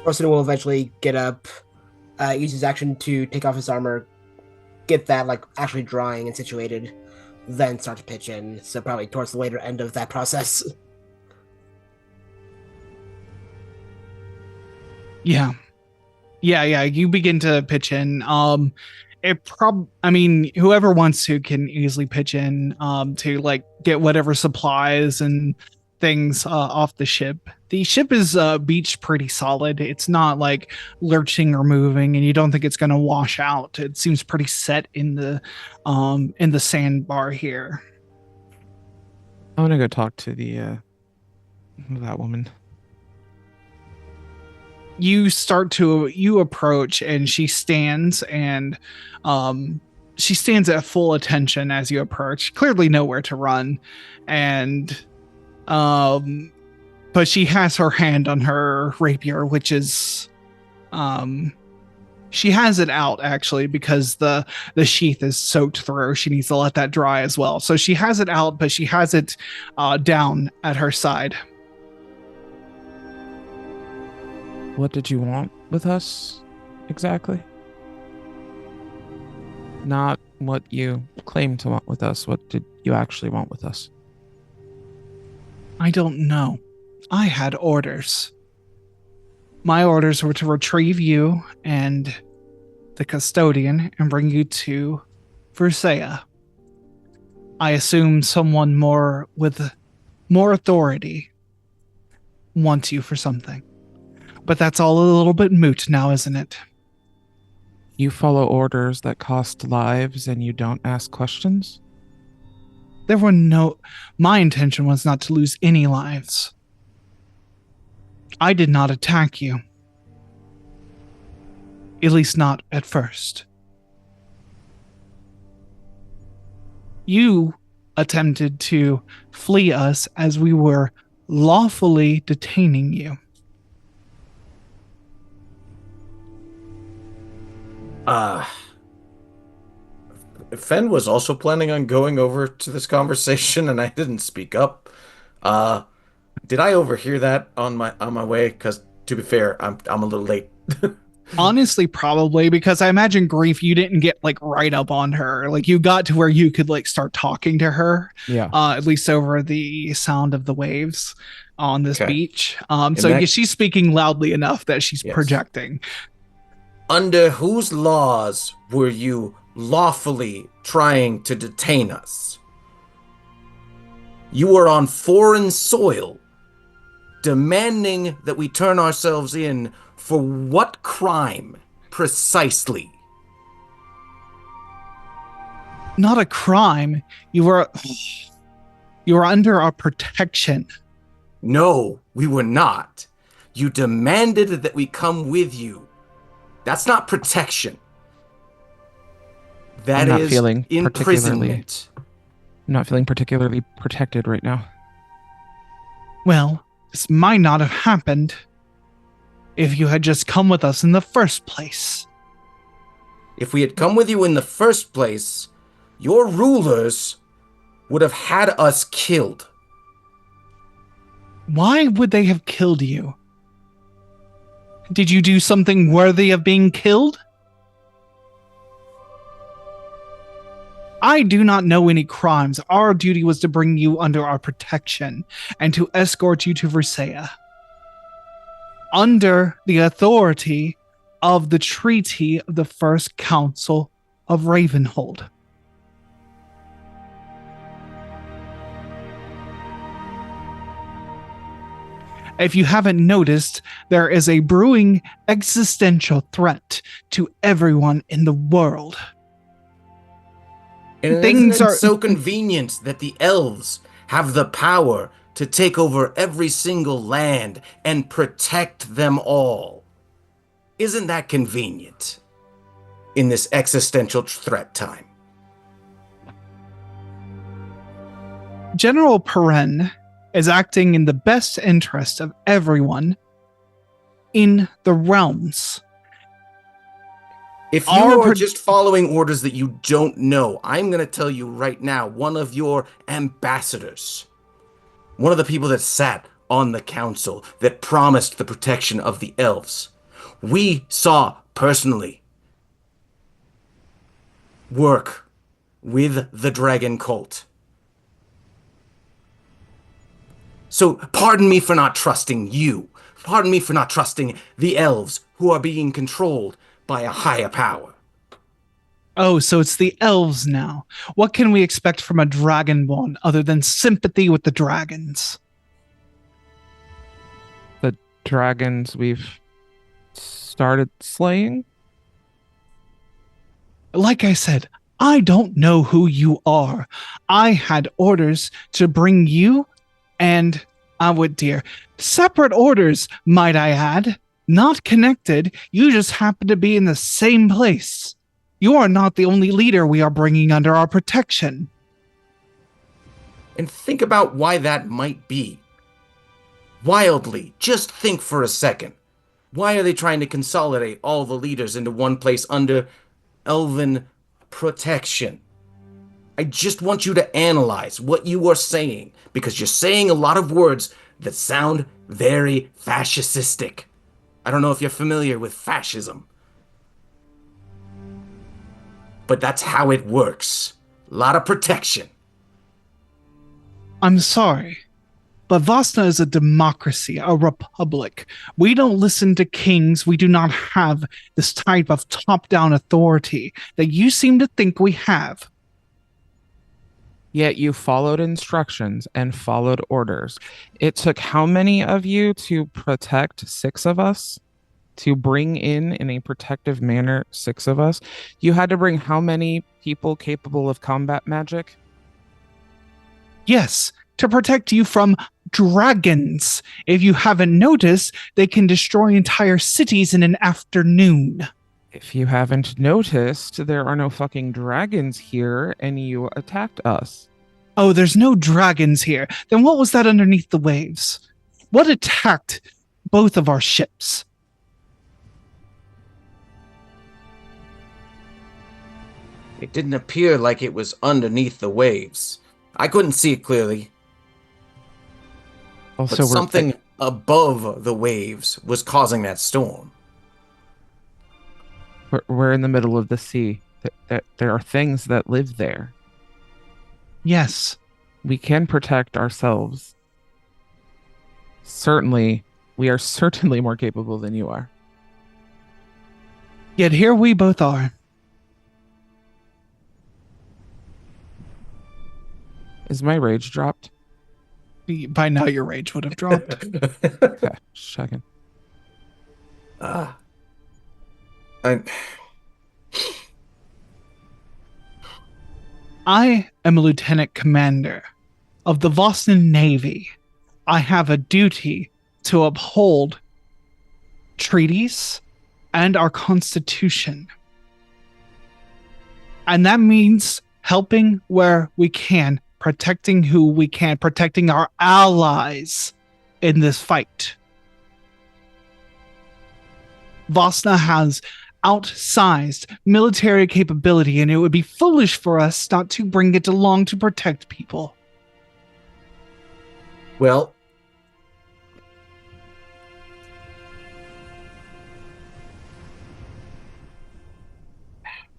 Torsten will eventually get up, use his action to take off his armor, get that like actually drying and situated, then start to pitch in. So probably towards the later end of that process. Yeah. You begin to pitch in. Whoever wants to can easily pitch in to like get whatever supplies and things off the ship. The ship is beached pretty solid. It's not like lurching or moving, and you don't think it's going to wash out. It seems pretty set in the sandbar here. I want to go talk to that woman. You approach, and she stands at full attention as you approach, clearly nowhere to run. And but she has her hand on her rapier, which is she has it out actually because the sheath is soaked through. She needs to let that dry as well. So she has it out, but she has it down at her side. What did you want with us, exactly? Not what you claim to want with us. What did you actually want with us? I don't know. I had orders. My orders were to retrieve you and the custodian and bring you to Versailles. I assume someone with more authority wants you for something. But that's all a little bit moot now, isn't it? You follow orders that cost lives and you don't ask questions? My intention was not to lose any lives. I did not attack you. At least not at first. You attempted to flee us as we were lawfully detaining you. Fen was also planning on going over to this conversation, and I didn't speak up. Did I overhear that on my way? Because to be fair, I'm a little late. Honestly, probably, because I imagine Grief, you didn't get like right up on her. Like you got to where you could like start talking to her. Yeah. At least over the sound of the waves on this beach. She's speaking loudly enough that she's projecting. Under whose laws were you lawfully trying to detain us? You were on foreign soil, demanding that we turn ourselves in for what crime, precisely? Not a crime. You were under our protection. No, we were not. You demanded that we come with you. That's not protection. That is imprisonment. I'm not feeling particularly protected right now. Well, this might not have happened if you had just come with us in the first place. If we had come with you in the first place, your rulers would have had us killed. Why would they have killed you? Did you do something worthy of being killed? I do not know any crimes. Our duty was to bring you under our protection and to escort you to Versailles. Under the authority of the Treaty of the First Council of Ravenhold. If you haven't noticed, there is a brewing existential threat to everyone in the world. And Things isn't it are so convenient that the elves have the power to take over every single land and protect them all? Isn't that convenient in this existential threat time? General Perrin is acting in the best interest of everyone in the realms. If you are just following orders that you don't know, I'm going to tell you right now, one of your ambassadors, one of the people that sat on the council that promised the protection of the elves, we saw personally work with the dragon cult. So pardon me for not trusting you. Pardon me for not trusting the elves who are being controlled by a higher power. Oh, so it's the elves now. What can we expect from a dragonborn other than sympathy with the dragons? The dragons we've started slaying? Like I said, I don't know who you are. I had orders to bring you and separate orders, might I add. Not connected, you just happen to be in the same place. You are not the only leader we are bringing under our protection. And think about why that might be. Wildly, just think for a second. Why are they trying to consolidate all the leaders into one place under elven protection? I just want you to analyze what you are saying, because you're saying a lot of words that sound very fascistic. I don't know if you're familiar with fascism, but that's how it works. A lot of protection. I'm sorry, but Vasna is a democracy, a republic. We don't listen to kings. We do not have this type of top-down authority that you seem to think we have. Yet you followed instructions and followed orders. It took how many of you to protect 6 of us? To bring in a protective manner 6 of us? You had to bring how many people capable of combat magic? Yes, to protect you from dragons. If you haven't noticed, they can destroy entire cities in an afternoon. If you haven't noticed, there are no fucking dragons here, and you attacked us. Oh, there's no dragons here. Then what was that underneath the waves? What attacked both of our ships? It didn't appear like it was underneath the waves. I couldn't see it clearly. Also, But something above the waves was causing that storm. We're in the middle of the sea. There are things that live there. Yes. We can protect ourselves. Certainly, we are certainly more capable than you are. Yet here we both are. Is my rage dropped? By now your rage would have dropped. Okay, just checking. I am a lieutenant commander of the Boston Navy. I have a duty to uphold treaties and our Constitution. And that means helping where we can, protecting who we can, protecting our allies in this fight. Vasna has outsized military capability, and it would be foolish for us not to bring it along to protect people. Well,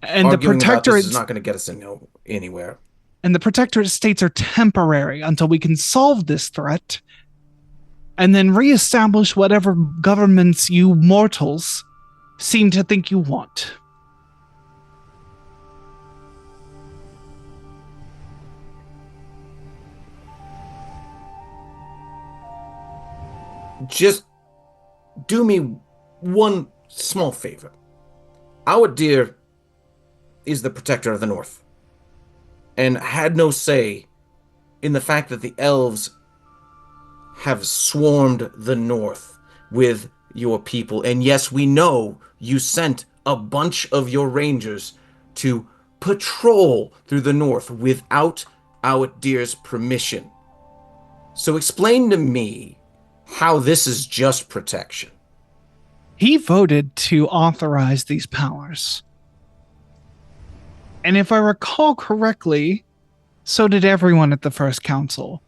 And the Arguing about this protectorate is not going to get us anywhere. and the protectorate states are temporary until we can solve this threat and then reestablish whatever governments you mortals seem to think you want. Just do me one small favor. Our dear is the protector of the North, and had no say in the fact that the elves have swarmed the North with your people. And yes, we know you sent a bunch of your rangers to patrol through the North without our dear's permission. So explain to me how this is just protection. He voted to authorize these powers. And if I recall correctly, so did everyone at the first council.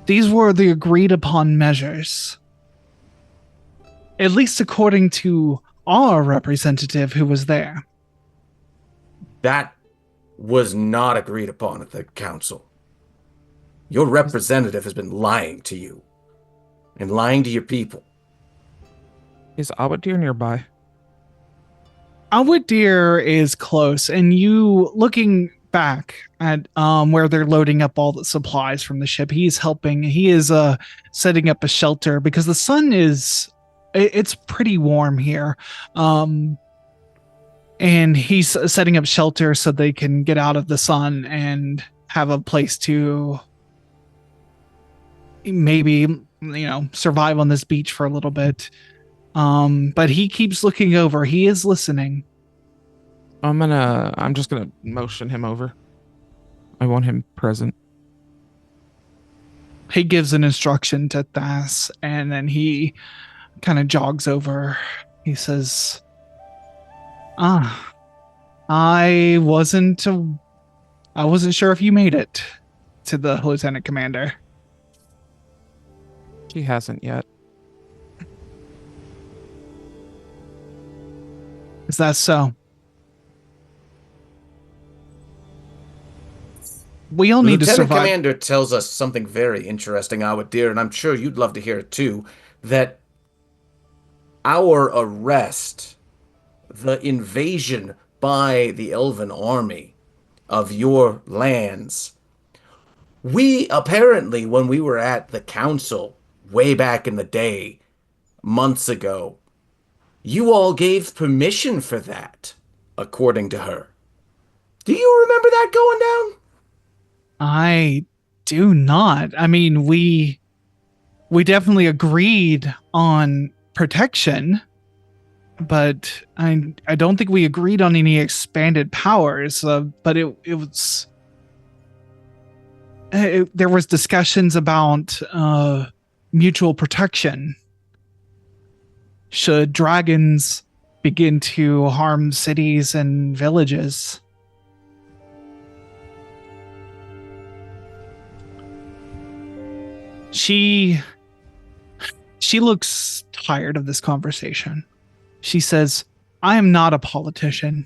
These were the agreed upon measures. At least according to our representative who was there. That was not agreed upon at the council. Your representative has been lying to you and lying to your people. Is Awadir nearby? Awadir is close, and you looking back at where they're loading up all the supplies from the ship, he's helping. He is setting up a shelter because the sun it's pretty warm here. And he's setting up shelter so they can get out of the sun and have a place to maybe, survive on this beach for a little bit. But he keeps looking over. He is listening. I'm just gonna motion him over. I want him present. He gives an instruction to Thas, and then he kind of jogs over. He says, I wasn't sure if you made it to the lieutenant commander. He hasn't yet. Is that so? We all need to Lieutenant survive. Commander tells us something very interesting, our dear, and I'm sure you'd love to hear it too, that our arrest, the invasion by the Elven army of your lands, we apparently, when we were at the council way back in the day, months ago, you all gave permission for that, according to her. Do you remember that going down? I do not. I mean, we definitely agreed on protection, but I don't think we agreed on any expanded powers. But there was discussions about mutual protection. Should dragons begin to harm cities and villages? She looks tired of this conversation. She says, I am not a politician,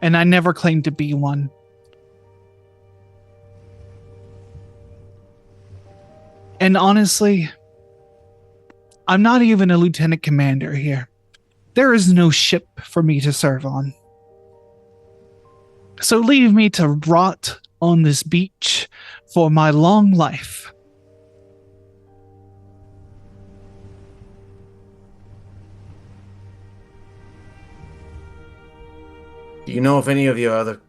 and I never claimed to be one. And honestly, I'm not even a lieutenant commander here. There is no ship for me to serve on. So leave me to rot on this beach for my long life. Do you know if any of your other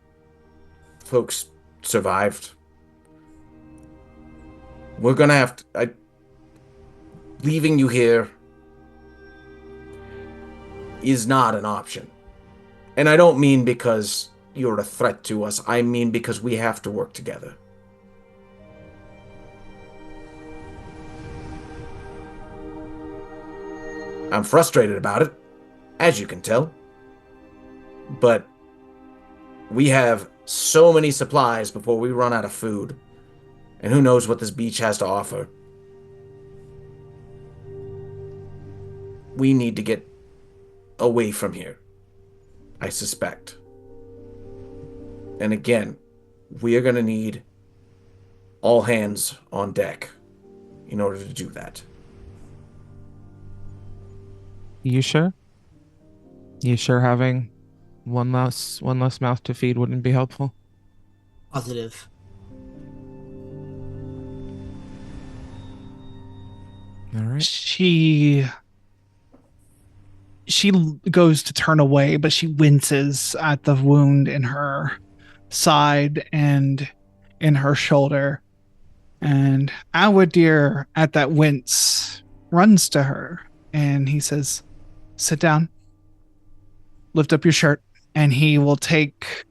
folks survived? We're gonna have to... leaving you here is not an option. And I don't mean because you're a threat to us. I mean because we have to work together. I'm frustrated about it, as you can tell. But we have so many supplies before we run out of food. And who knows what this beach has to offer. we need to get away from here, I suspect. And again, we are going to need all hands on deck in order to do that. You sure? You sure having one less mouth to feed wouldn't be helpful? Positive. All right. She goes to turn away, but she winces at the wound in her side and in her shoulder. And Awadir, at that wince, runs to her and he says, "Sit down. Lift up your shirt." And he will take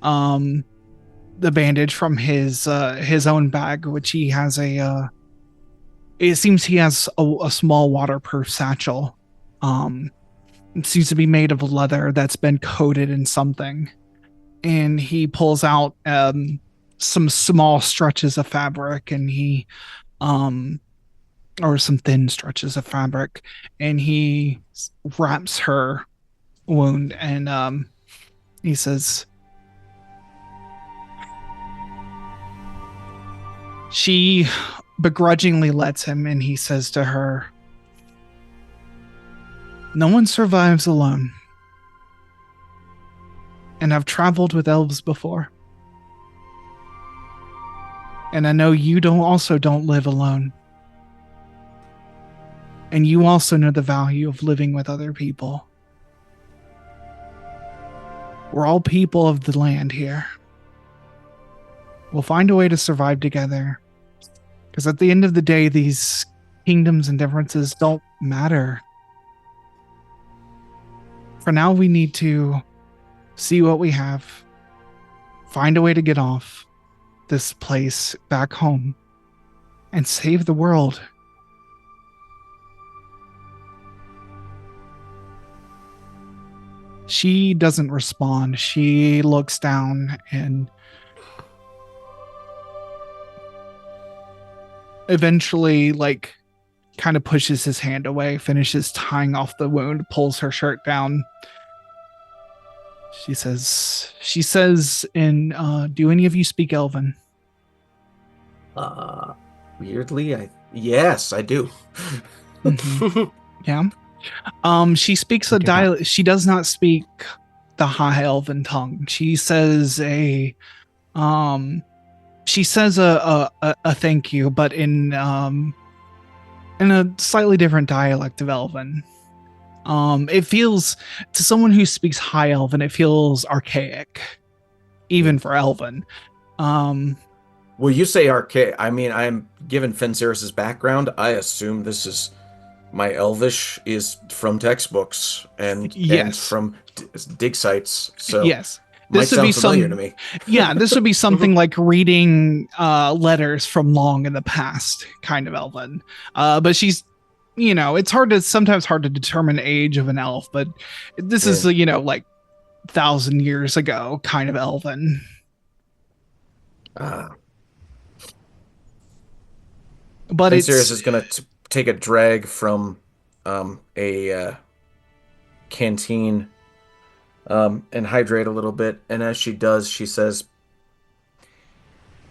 the bandage from his own bag, which he has it seems he has a small waterproof satchel. It seems to be made of leather that's been coated in something. And he pulls out some small stretches of fabric, and he or some thin stretches of fabric, and he wraps her wound, and he says, she begrudgingly lets him, and he says to her, "No one survives alone. And I've traveled with elves before. And I know you don't live alone. And you also know the value of living with other people. We're all people of the land here. We'll find a way to survive together. Because at the end of the day, these kingdoms and differences don't matter. For now, we need to see what we have, find a way to get off this place back home, and save the world." She doesn't respond. She looks down and eventually, like, kind of pushes his hand away, finishes tying off the wound, pulls her shirt down. She says in, "Do any of you speak Elven?" Weirdly, yes, I do. Mhm. Yeah. She speaks a Look at that. dialect. She does not speak the High Elven tongue. She says a thank you, but in a slightly different dialect of Elven. It feels, to someone who speaks High Elven, it feels archaic, even for Elven. Well, you say archaic. I mean, I'm given Fenxiris' background. I assume this is my Elvish is from textbooks and Yes. from dig sites. So Yes. might This would be sound familiar some, to me. yeah, this would be something like reading letters from long in the past, kind of Elven. But she's, it's sometimes hard to determine the age of an elf, but this is, like 1,000 years ago, kind of Elven. But Fenxiris is going to take a drag from a canteen and hydrate a little bit. And as she does, she says,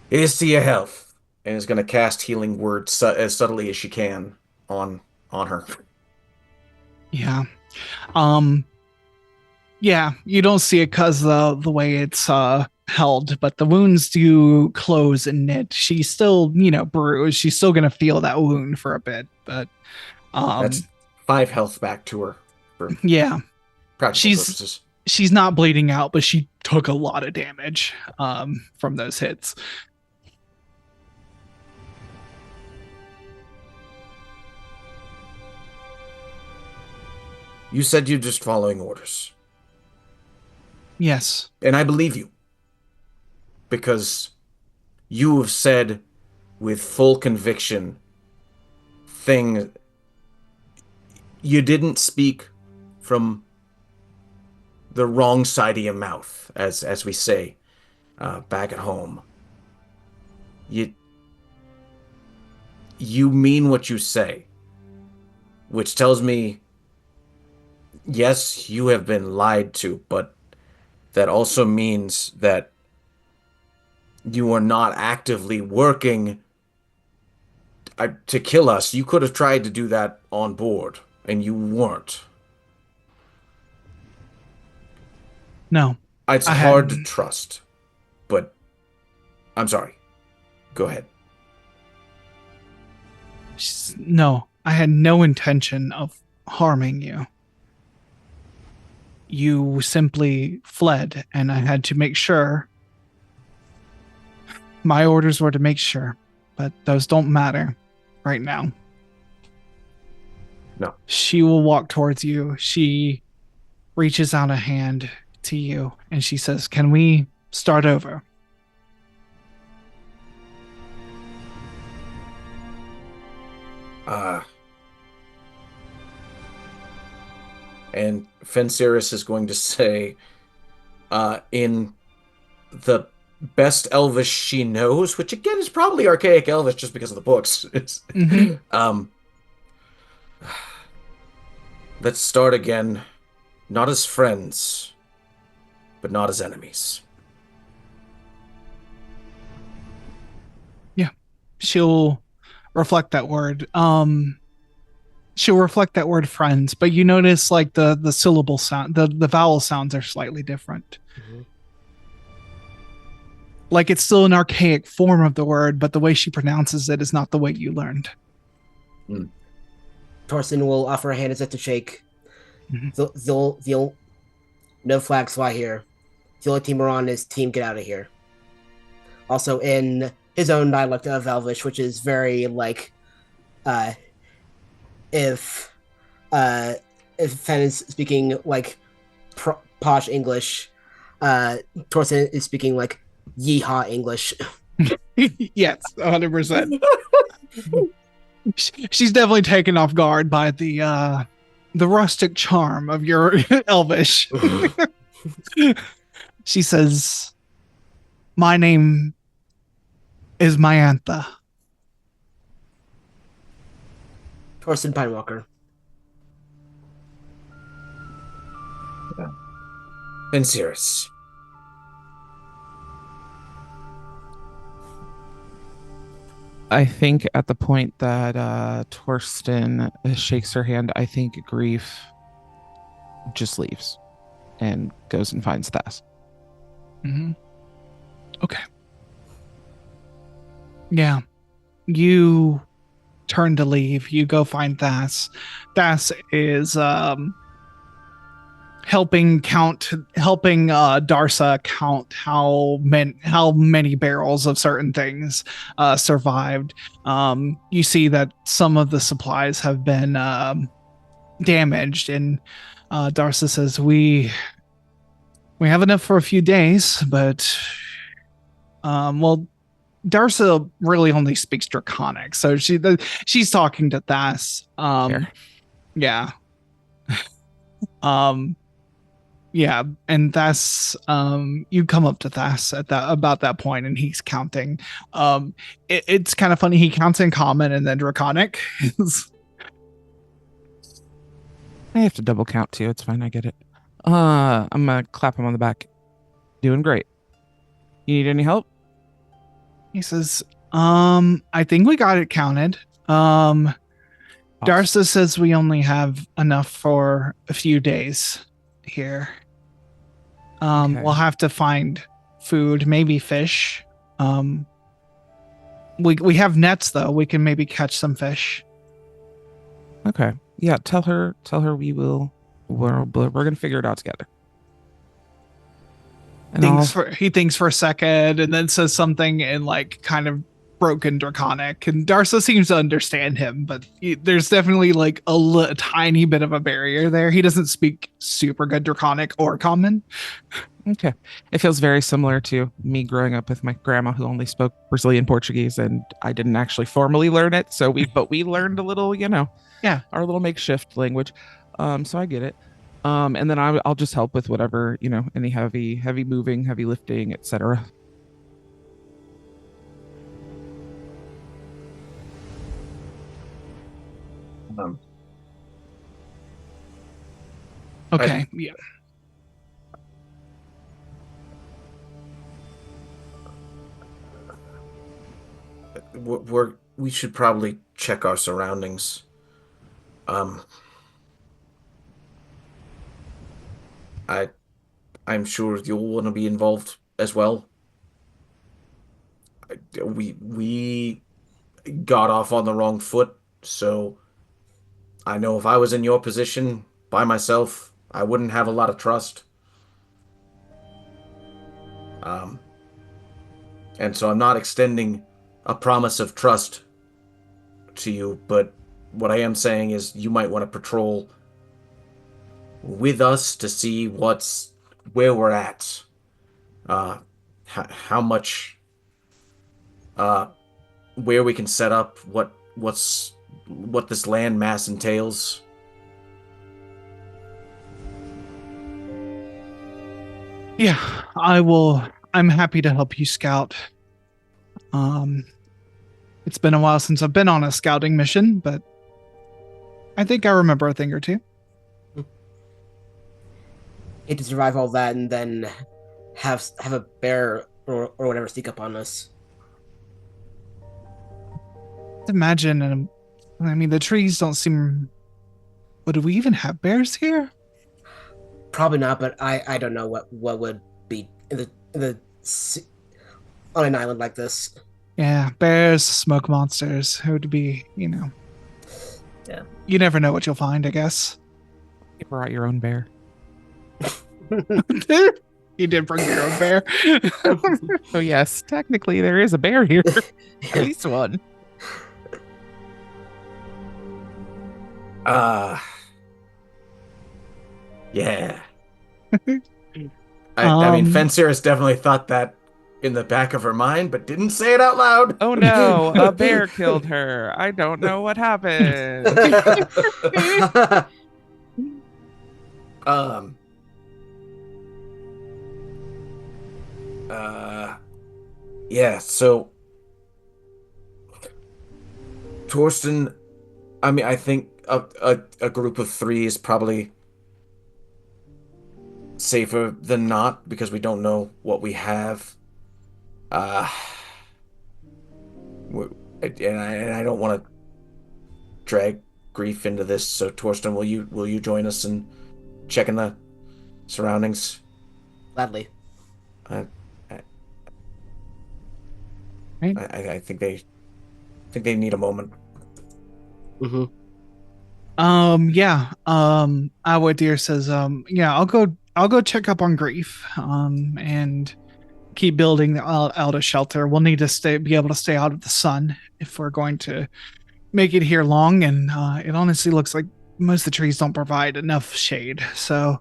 "Here's to your health," and is going to cast healing word as subtly as she can on her. Yeah. Yeah, you don't see it because the way it's held, but the wounds do close and knit. She's still, bruised. She's still gonna feel that wound for a bit, but That's 5 health back to her for yeah, practical purposes. she's not bleeding out, but she took a lot of damage from those hits. You said you're just following orders. Yes. And I believe you. Because you have said with full conviction things. You didn't speak from the wrong side of your mouth, as we say back at home. You mean what you say, which tells me yes, you have been lied to, but that also means that you are not actively working to kill us. You could have tried to do that on board, and you weren't. No, It's I had hard to trust, but I'm sorry. Go ahead. no, I had no intention of harming you. You simply fled, and I had to make sure. My orders were to make sure, but those don't matter right now. No. She will walk towards you. She reaches out a hand to you and she says, "Can we start over?" And Fenxiris is going to say, in the best Elvish she knows, which again is probably archaic Elvish just because of the books. It's let's start again, not as friends, but not as enemies. Yeah. She'll reflect that word. She'll reflect that word friends, but you notice like the syllable sound, the vowel sounds are slightly different. Mm-hmm. Like it's still an archaic form of the word, but the way she pronounces it is not the way you learned. Torsten will offer a hand as if to shake. Mhm. The no flags fly here. The only team we're on is team get out of here. Also in his own dialect of Elvish, which is very like if Fen is speaking like posh English, Torsten is speaking like yeehaw English. Yes, 100%. She's definitely taken off guard by the rustic charm of your Elvish. She says, "My name is Myantha." Torsten Pinewalker. Fenxiris. I think at the point that Torsten shakes her hand, I think Grief just leaves and goes and finds Thas. Mm-hmm. Okay. Yeah. You turn to leave. You go find Thas. Thas is helping Darsa count how many barrels of certain things survived. You see that some of the supplies have been damaged, and Darsa says, we have enough for a few days, but well, Darsa really only speaks Draconic, so she's talking to Thas. Yeah. Yeah, and Thas, you come up to Thas at about that point, and he's counting. It's kind of funny. He counts in Common and then Draconic. I have to double count too. It's fine. I get it. I'm gonna clap him on the back. Doing great. You need any help? He says, "I think we got it counted. Darsa says we only have enough for a few days here. Okay. We'll have to find food, maybe fish. We have nets though. We can maybe catch some fish." Okay. Yeah. Tell her we're gonna figure it out together. And He thinks for a second and then says something in like kind of broken Draconic, and Darsa seems to understand him, but there's definitely like a tiny bit of a barrier there. He doesn't speak super good Draconic or Common. Okay. It feels very similar to me growing up with my grandma who only spoke Brazilian Portuguese, and I didn't actually formally learn it. So we learned a little, Yeah. our little makeshift language. So I get it. And then I'll just help with whatever, any heavy moving, heavy lifting, etc. Okay. Yeah. We should probably check our surroundings. I'm sure you'll want to be involved as well. We got off on the wrong foot, so I know if I was in your position by myself, I wouldn't have a lot of trust. And so I'm not extending a promise of trust to you, but what I am saying is you might want to patrol with us to see where we're at, how much, where we can set up, what this land mass entails. Yeah, I will. I'm happy to help you scout. It's been a while since I've been on a scouting mission, but I think I remember a thing or two. Hate to survive all that and then have a bear or whatever sneak up on us. Imagine, I mean, the trees don't seem. But do we even have bears here? Probably not, but I don't know what would be in the on an island like this. Yeah, bears, smoke monsters. It would be, Yeah. You never know what you'll find, I guess. You brought your own bear. You did bring your own bear. So yes, technically there is a bear here. At least one. Yeah. I mean, Fenxiris definitely thought that in the back of her mind, but didn't say it out loud. Oh no, a bear killed her. I don't know what happened. Yeah, so Torsten, I mean, I think a group of 3 is probably safer than not because we don't know what we have. And I don't want to drag grief into this. So Torsten, will you join us in checking the surroundings? Gladly. I think they need a moment. Mm-hmm. Yeah. Awadir says, yeah, I'll go check up on grief. And keep building out a shelter. We'll need to be able to stay out of the sun if we're going to make it here long. And it honestly looks like most of the trees don't provide enough shade. So,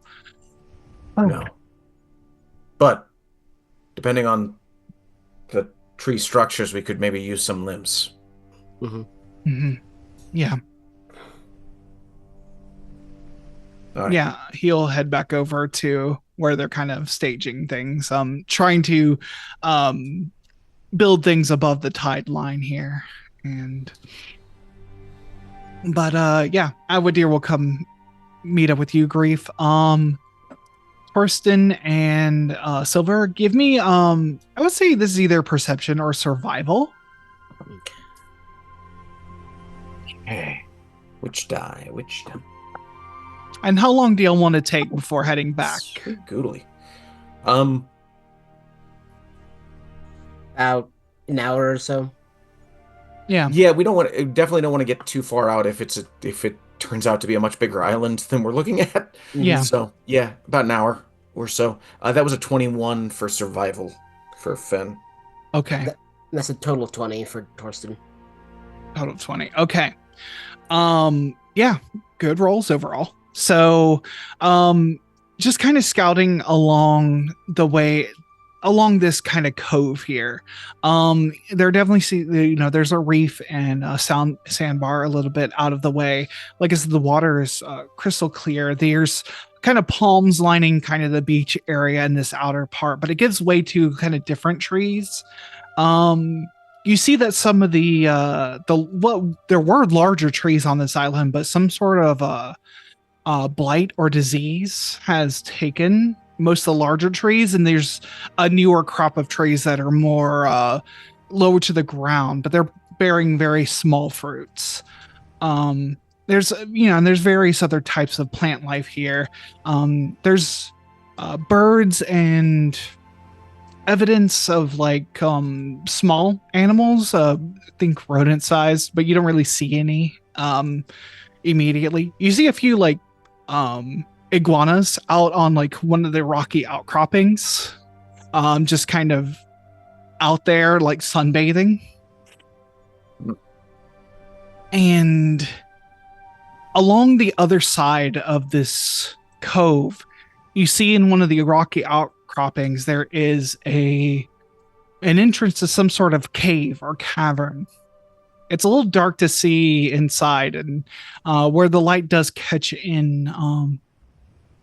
no. But depending on the tree structures, we could maybe use some limbs. Mm-hmm. Mm-hmm. Yeah. Right. Yeah, he'll head back over to where they're kind of staging things, trying to build things above the tide line here. But yeah, Awadir will come meet up with you, Grief. Torsten and Silver, give me I would say this is either perception or survival. Okay. Which die? And how long do y'all want to take before heading back? Sweet goodly. About an hour or so. Yeah. Yeah, we definitely don't want to get too far out if it turns out to be a much bigger island than we're looking at. Yeah. So yeah, about an hour or so. That was a 21 for survival for Fen. Okay. That's a total of 20 for Torsten. Total of 20. Okay. Yeah, good rolls overall. So, just kind of scouting along the way, along this kind of cove here. There definitely there's a reef and a sandbar a little bit out of the way. Like I said, the water is crystal clear. There's kind of palms lining kind of the beach area in this outer part, but it gives way to kind of different trees. You see that some of there were larger trees on this island, but some sort of blight or disease has taken most of the larger trees, and there's a newer crop of trees that are more lower to the ground, but they're bearing very small fruits. There's and there's various other types of plant life here. There's birds and evidence of like small animals, think rodent sized, but you don't really see any immediately. You see a few like iguanas out on like one of the rocky outcroppings, just kind of out there like sunbathing. And along the other side of this cove, you see in one of the rocky outcroppings there is an entrance to some sort of cave or cavern. It's a little dark to see inside, and where the light does catch in,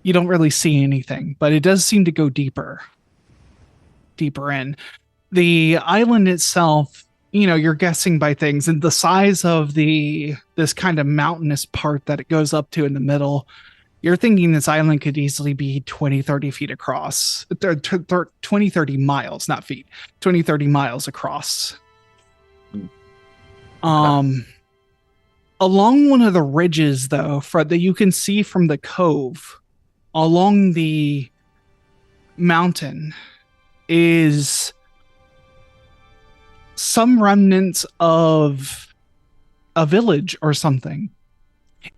you don't really see anything, but it does seem to go deeper in. The island itself, you're guessing by things, and the size of this kind of mountainous part that it goes up to in the middle, you're thinking this island could easily be 20, 30 feet across. 20, 30 miles, not feet. 20, 30 miles across. Along one of the ridges, though, that you can see from the cove, along the mountain, is some remnants of a village or something.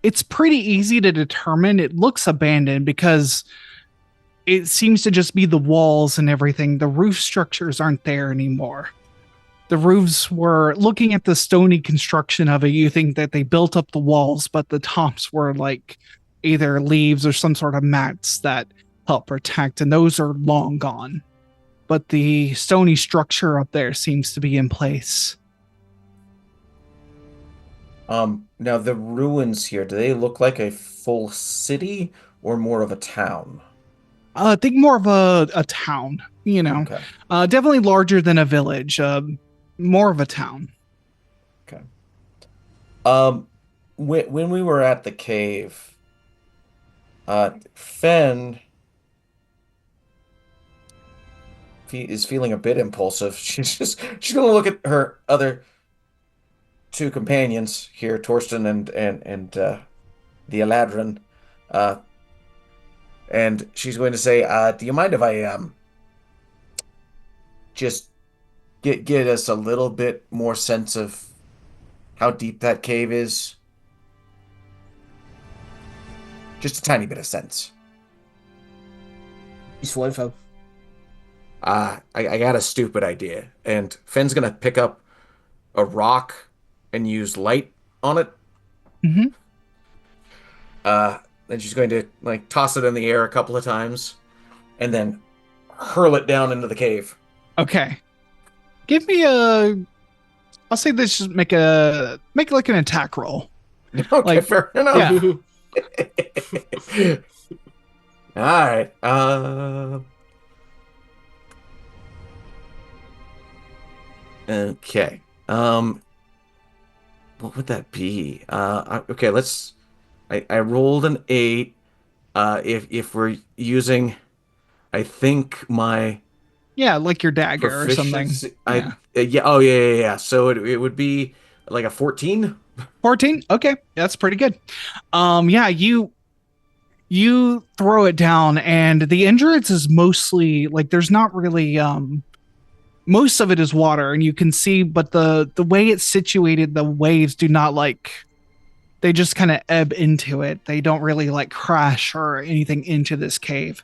It's pretty easy to determine. It looks abandoned because it seems to just be the walls and everything. The roof structures aren't there anymore. The roofs were, looking at the stony construction of it, you think that they built up the walls, but the tops were like either leaves or some sort of mats that help protect, and those are long gone. But the stony structure up there seems to be in place. Now the ruins here, do they look like a full city or more of a town? I think more of a town, Okay. Definitely larger than a village, more of a town. Okay. When we were at the cave, Fen is feeling a bit impulsive. She's gonna look at her other two companions here, Torsten and the Eladrin, and she's going to say, "Do you mind if I just get us a little bit more sense of how deep that cave is? Just a tiny bit of sense." Useful info. I got a stupid idea, and Fenn's gonna pick up a rock and use light on it. Mm-hmm. Then she's going to like toss it in the air a couple of times, and then hurl it down into the cave. Okay. Give me I'll say this, just make like an attack roll. Okay, Like, fair enough. All right. Okay. What would that be? Okay, I rolled an 8. If we're using, I think my Yeah, like your dagger or something. proficiency, Yeah. yeah, oh yeah. So it would be like a 14. 14. Okay, that's pretty good. Yeah, you throw it down, and the endurance is mostly like, there's not really most of it is water, and you can see, but the way it's situated, the waves do not like, they just kind of ebb into it. They don't really like crash or anything into this cave.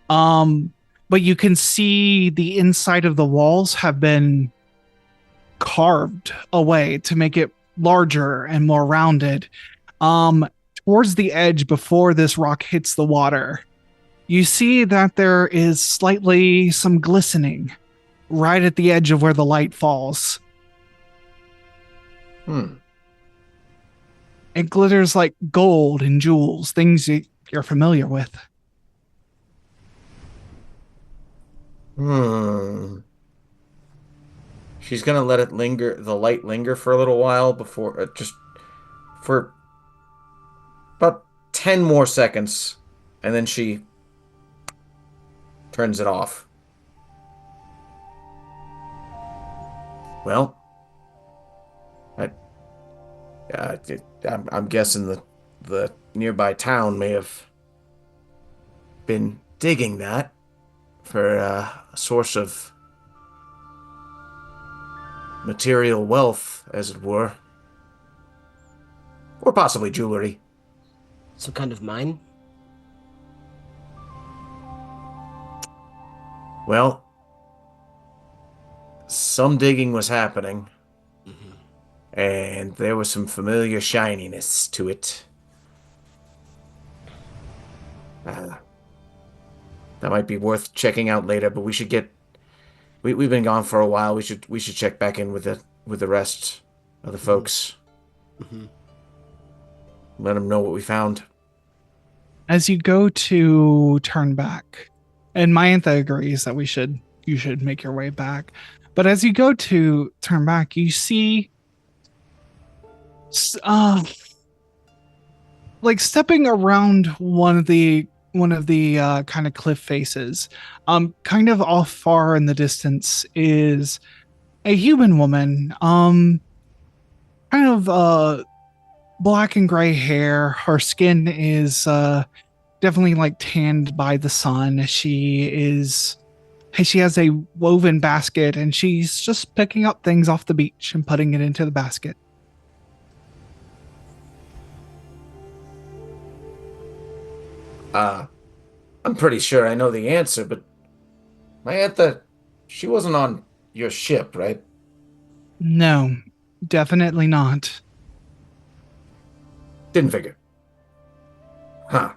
But you can see the inside of the walls have been carved away to make it larger and more rounded. Towards the edge, before this rock hits the water, you see that there is slightly some glistening right at the edge of where the light falls. It glitters like gold and jewels, things you're familiar with. She's gonna let it linger, the light linger for a little while before, just for about 10 more seconds, and then she turns it off. Well, I'm guessing the nearby town may have been digging that for a source of material wealth, as it were. Or possibly jewelry. Some kind of mine? Well, some digging was happening, and there was some familiar shininess to it. That might be worth checking out later, but we should get. We've been gone for a while. We should check back in with the rest of the folks. Mm-hmm. Let them know what we found. As you go to turn back, and Myantha agrees that you should make your way back. But as you go to turn back, you see like stepping around one of the kind of cliff faces, kind of off far in the distance is a human woman, kind of black and gray hair. Her skin is definitely like tanned by the sun. She has a woven basket, and she's just picking up things off the beach and putting it into the basket. I'm pretty sure I know the answer, but Myantha, she wasn't on your ship, right? No, definitely not. Didn't figure. Huh.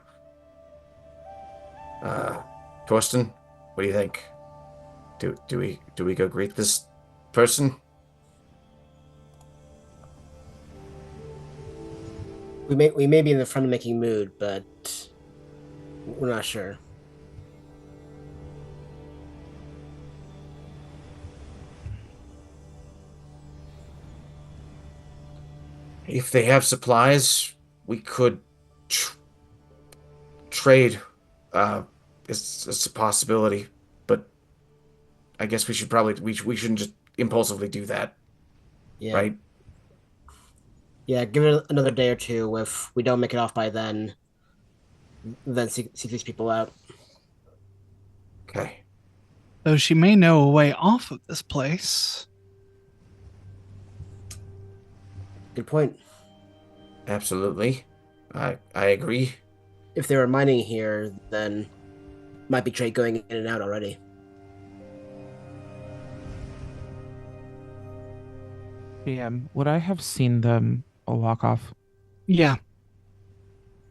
Torsten, what do you think? Do we go greet this person? We may be in the front of making mood, but we're not sure. If they have supplies, we could trade. It's a possibility, but I guess we should probably we shouldn't just impulsively do that, Yeah. right? Yeah, give it another day or two. If we don't make it off by then seek these people out. Okay. Though she may know a way off of this place. Good point. Absolutely. I agree. If they were mining here, then might be trade going in and out already. PM, would I have seen them walk off? Yeah.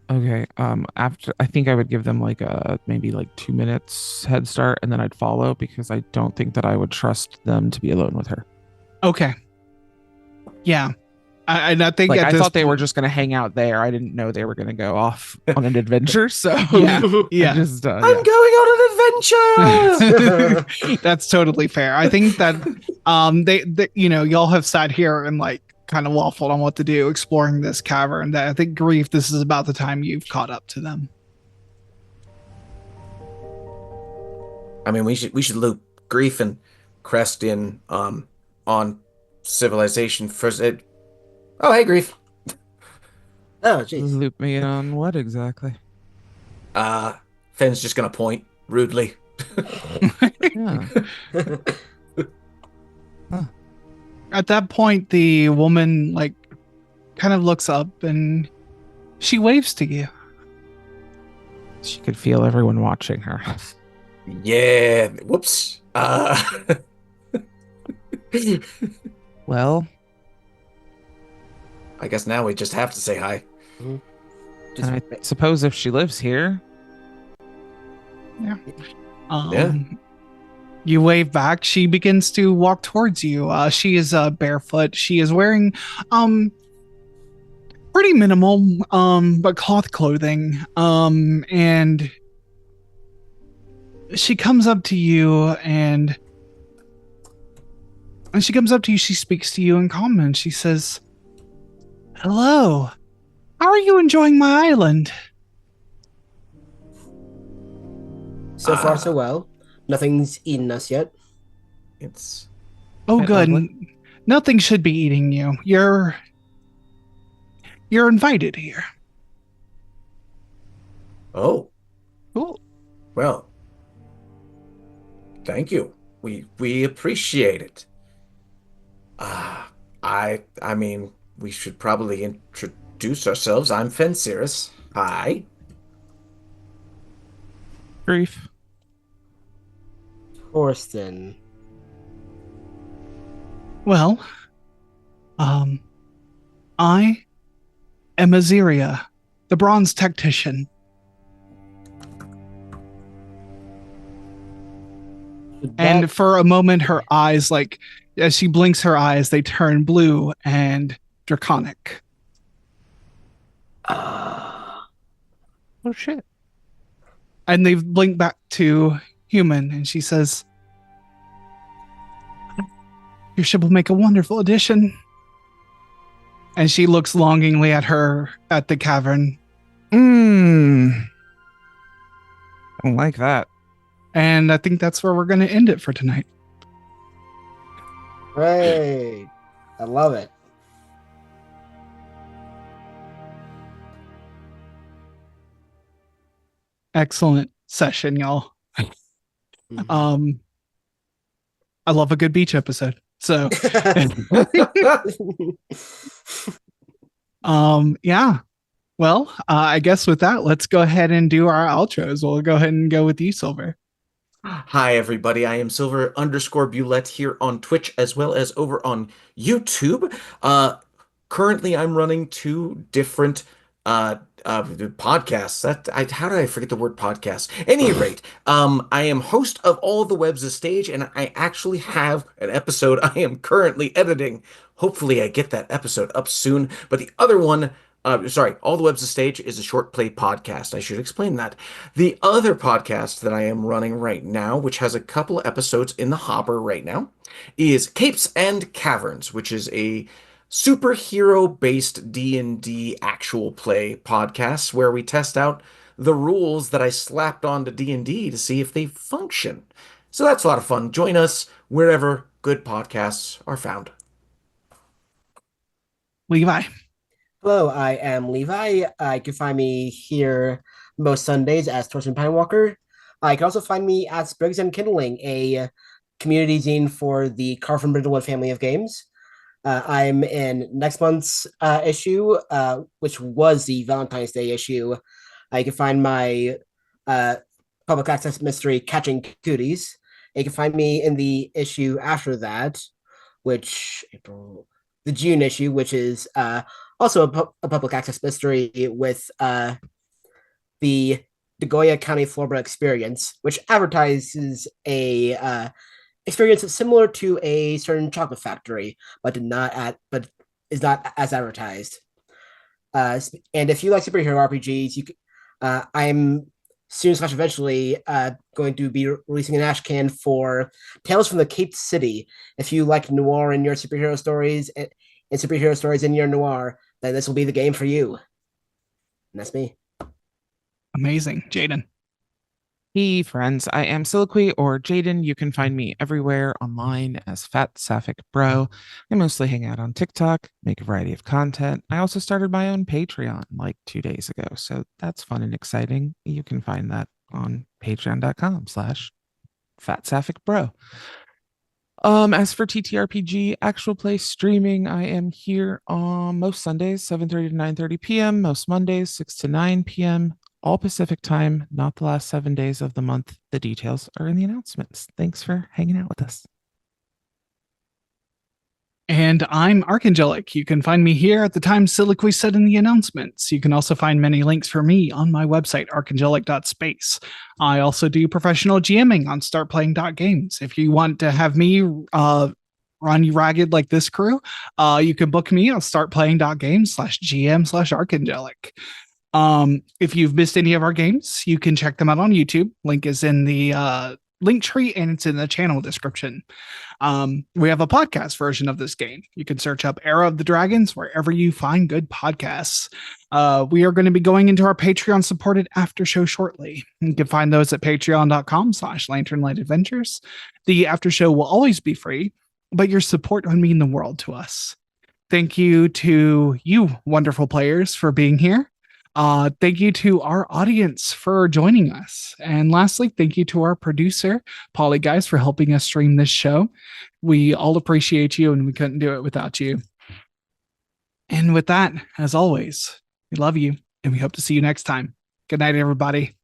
Okay. After, I think I would give them like maybe like 2 minutes head start, and then I'd follow, because I don't think that I would trust them to be alone with her. Okay. Yeah. I think Like, at I this thought they were point- just going to hang out there. I didn't know they were going to go off on an adventure. So Yeah. I Yeah. just, I'm going on an adventure. That's totally fair. I think that they y'all have sat here and like kind of waffled on what to do exploring this cavern. That I think, Grief, this is about the time you've caught up to them. I mean, we should loop Grief and Crest in on civilization first. Oh, hey, Grief. Oh, jeez. loop me in on what exactly? Fenn's just gonna point rudely. Yeah. At that point, the woman like kind of looks up and she waves to you. She could feel everyone watching her. Yeah. Whoops. Well, I guess now we just have to say hi. Just I suppose if she lives here. Yeah. Yeah. You wave back. She begins to walk towards you. She is barefoot. She is wearing pretty minimal but cloth clothing. And she comes up to you and she speaks to you in common. She says, "Hello. How are you enjoying my island?" So far, so well. Nothing's eaten us yet. It's Oh, Quite good. lovely. Nothing should be eating you. You're invited here. oh, Cool. well, thank you. We appreciate it. I mean, we should probably introduce ourselves. I'm Fenxiris. Hi. Grief. Torsten. Well, I am Aziria, the bronze tactician. And for a moment, her eyes, like, as she blinks her eyes, they turn blue and draconic. Oh shit. And they blink back to human, and she says, "Your ship will make a wonderful addition." And she looks longingly at the cavern. I don't like that. And I think that's where we're going to end it for tonight. Great. I love it. Excellent session, y'all. Mhm. I love a good beach episode. So, yeah. Well, I guess with that, let's go ahead and do our outros. We'll go ahead and go with you, Silver. Hi, everybody. I am Silver_Bulette here on Twitch as well as over on YouTube. Currently, I'm running 2 different podcasts. How did I forget the word podcast? Any rate, I am host of All the Webs of Stage, and I actually have an episode I am currently editing. Hopefully, I get that episode up soon. But the other one. All the Webs of Stage is a short play podcast. I should explain that. The other podcast that I am running right now, which has a couple episodes in the hopper right now, is Capes and Caverns, which is a superhero-based D&D actual play podcast where we test out the rules that I slapped onto D&D to see if they function. So that's a lot of fun. Join us wherever good podcasts are found. Levi. Hello, I am Levi. You can find me here most Sundays as Torsten Pinewalker. You can also find me at Sprigs and Kindling, a community zine for the Carson Brindlewood family of games. I'm in next month's issue, which was the Valentine's Day issue. You can find my public access mystery, Catching Cooties. You can find me in the issue after that, which the June issue, which is also a public access mystery with the Goya County Florida experience, which advertises a experience similar to a certain chocolate factory, but is not as advertised. And if you like superhero RPGs, I'm soon/eventually going to be releasing an ash can for Tales from the Cape City. If you like noir in your superhero stories and superhero stories in your noir, then this will be the game for you. And that's me. Amazing. Jaden. Hey, friends. I am Soliloquy or Jaden. You can find me everywhere online as FatSapphicBro. I mostly hang out on TikTok, make a variety of content. I also started my own Patreon like 2 days ago, so that's fun and exciting. You can find that on patreon.com/FatSapphicBro. As for TTRPG actual play streaming, I am here on most Sundays, 7:30 to 9:30 p.m., most Mondays, 6 to 9 p.m., all Pacific time, not the last 7 days of the month. The details are in the announcements. Thanks for hanging out with us. And I'm Archangelic. You can find me here at the time Soliloquy said in the announcements. You can also find many links for me on my website, archangelic.space. I also do professional GMing on startplaying.games. If you want to have me run you ragged like this crew, you can book me on startplaying.games/GM/archangelic. If you've missed any of our games, you can check them out on YouTube. Link is in the link tree and it's in the channel description. We have a podcast version of this game. You can search up Era of the Dragons wherever you find good podcasts. We are going to be going into our Patreon supported after show shortly. You can find those at patreon.com/lanternlightadventures. The after show will always be free, but your support would mean the world to us. Thank you to you wonderful players for being here. Thank you to our audience for joining us. And lastly, thank you to our producer, Polly Guys, for helping us stream this show. We all appreciate you, and we couldn't do it without you. And with that, as always, we love you, and we hope to see you next time. Good night, everybody.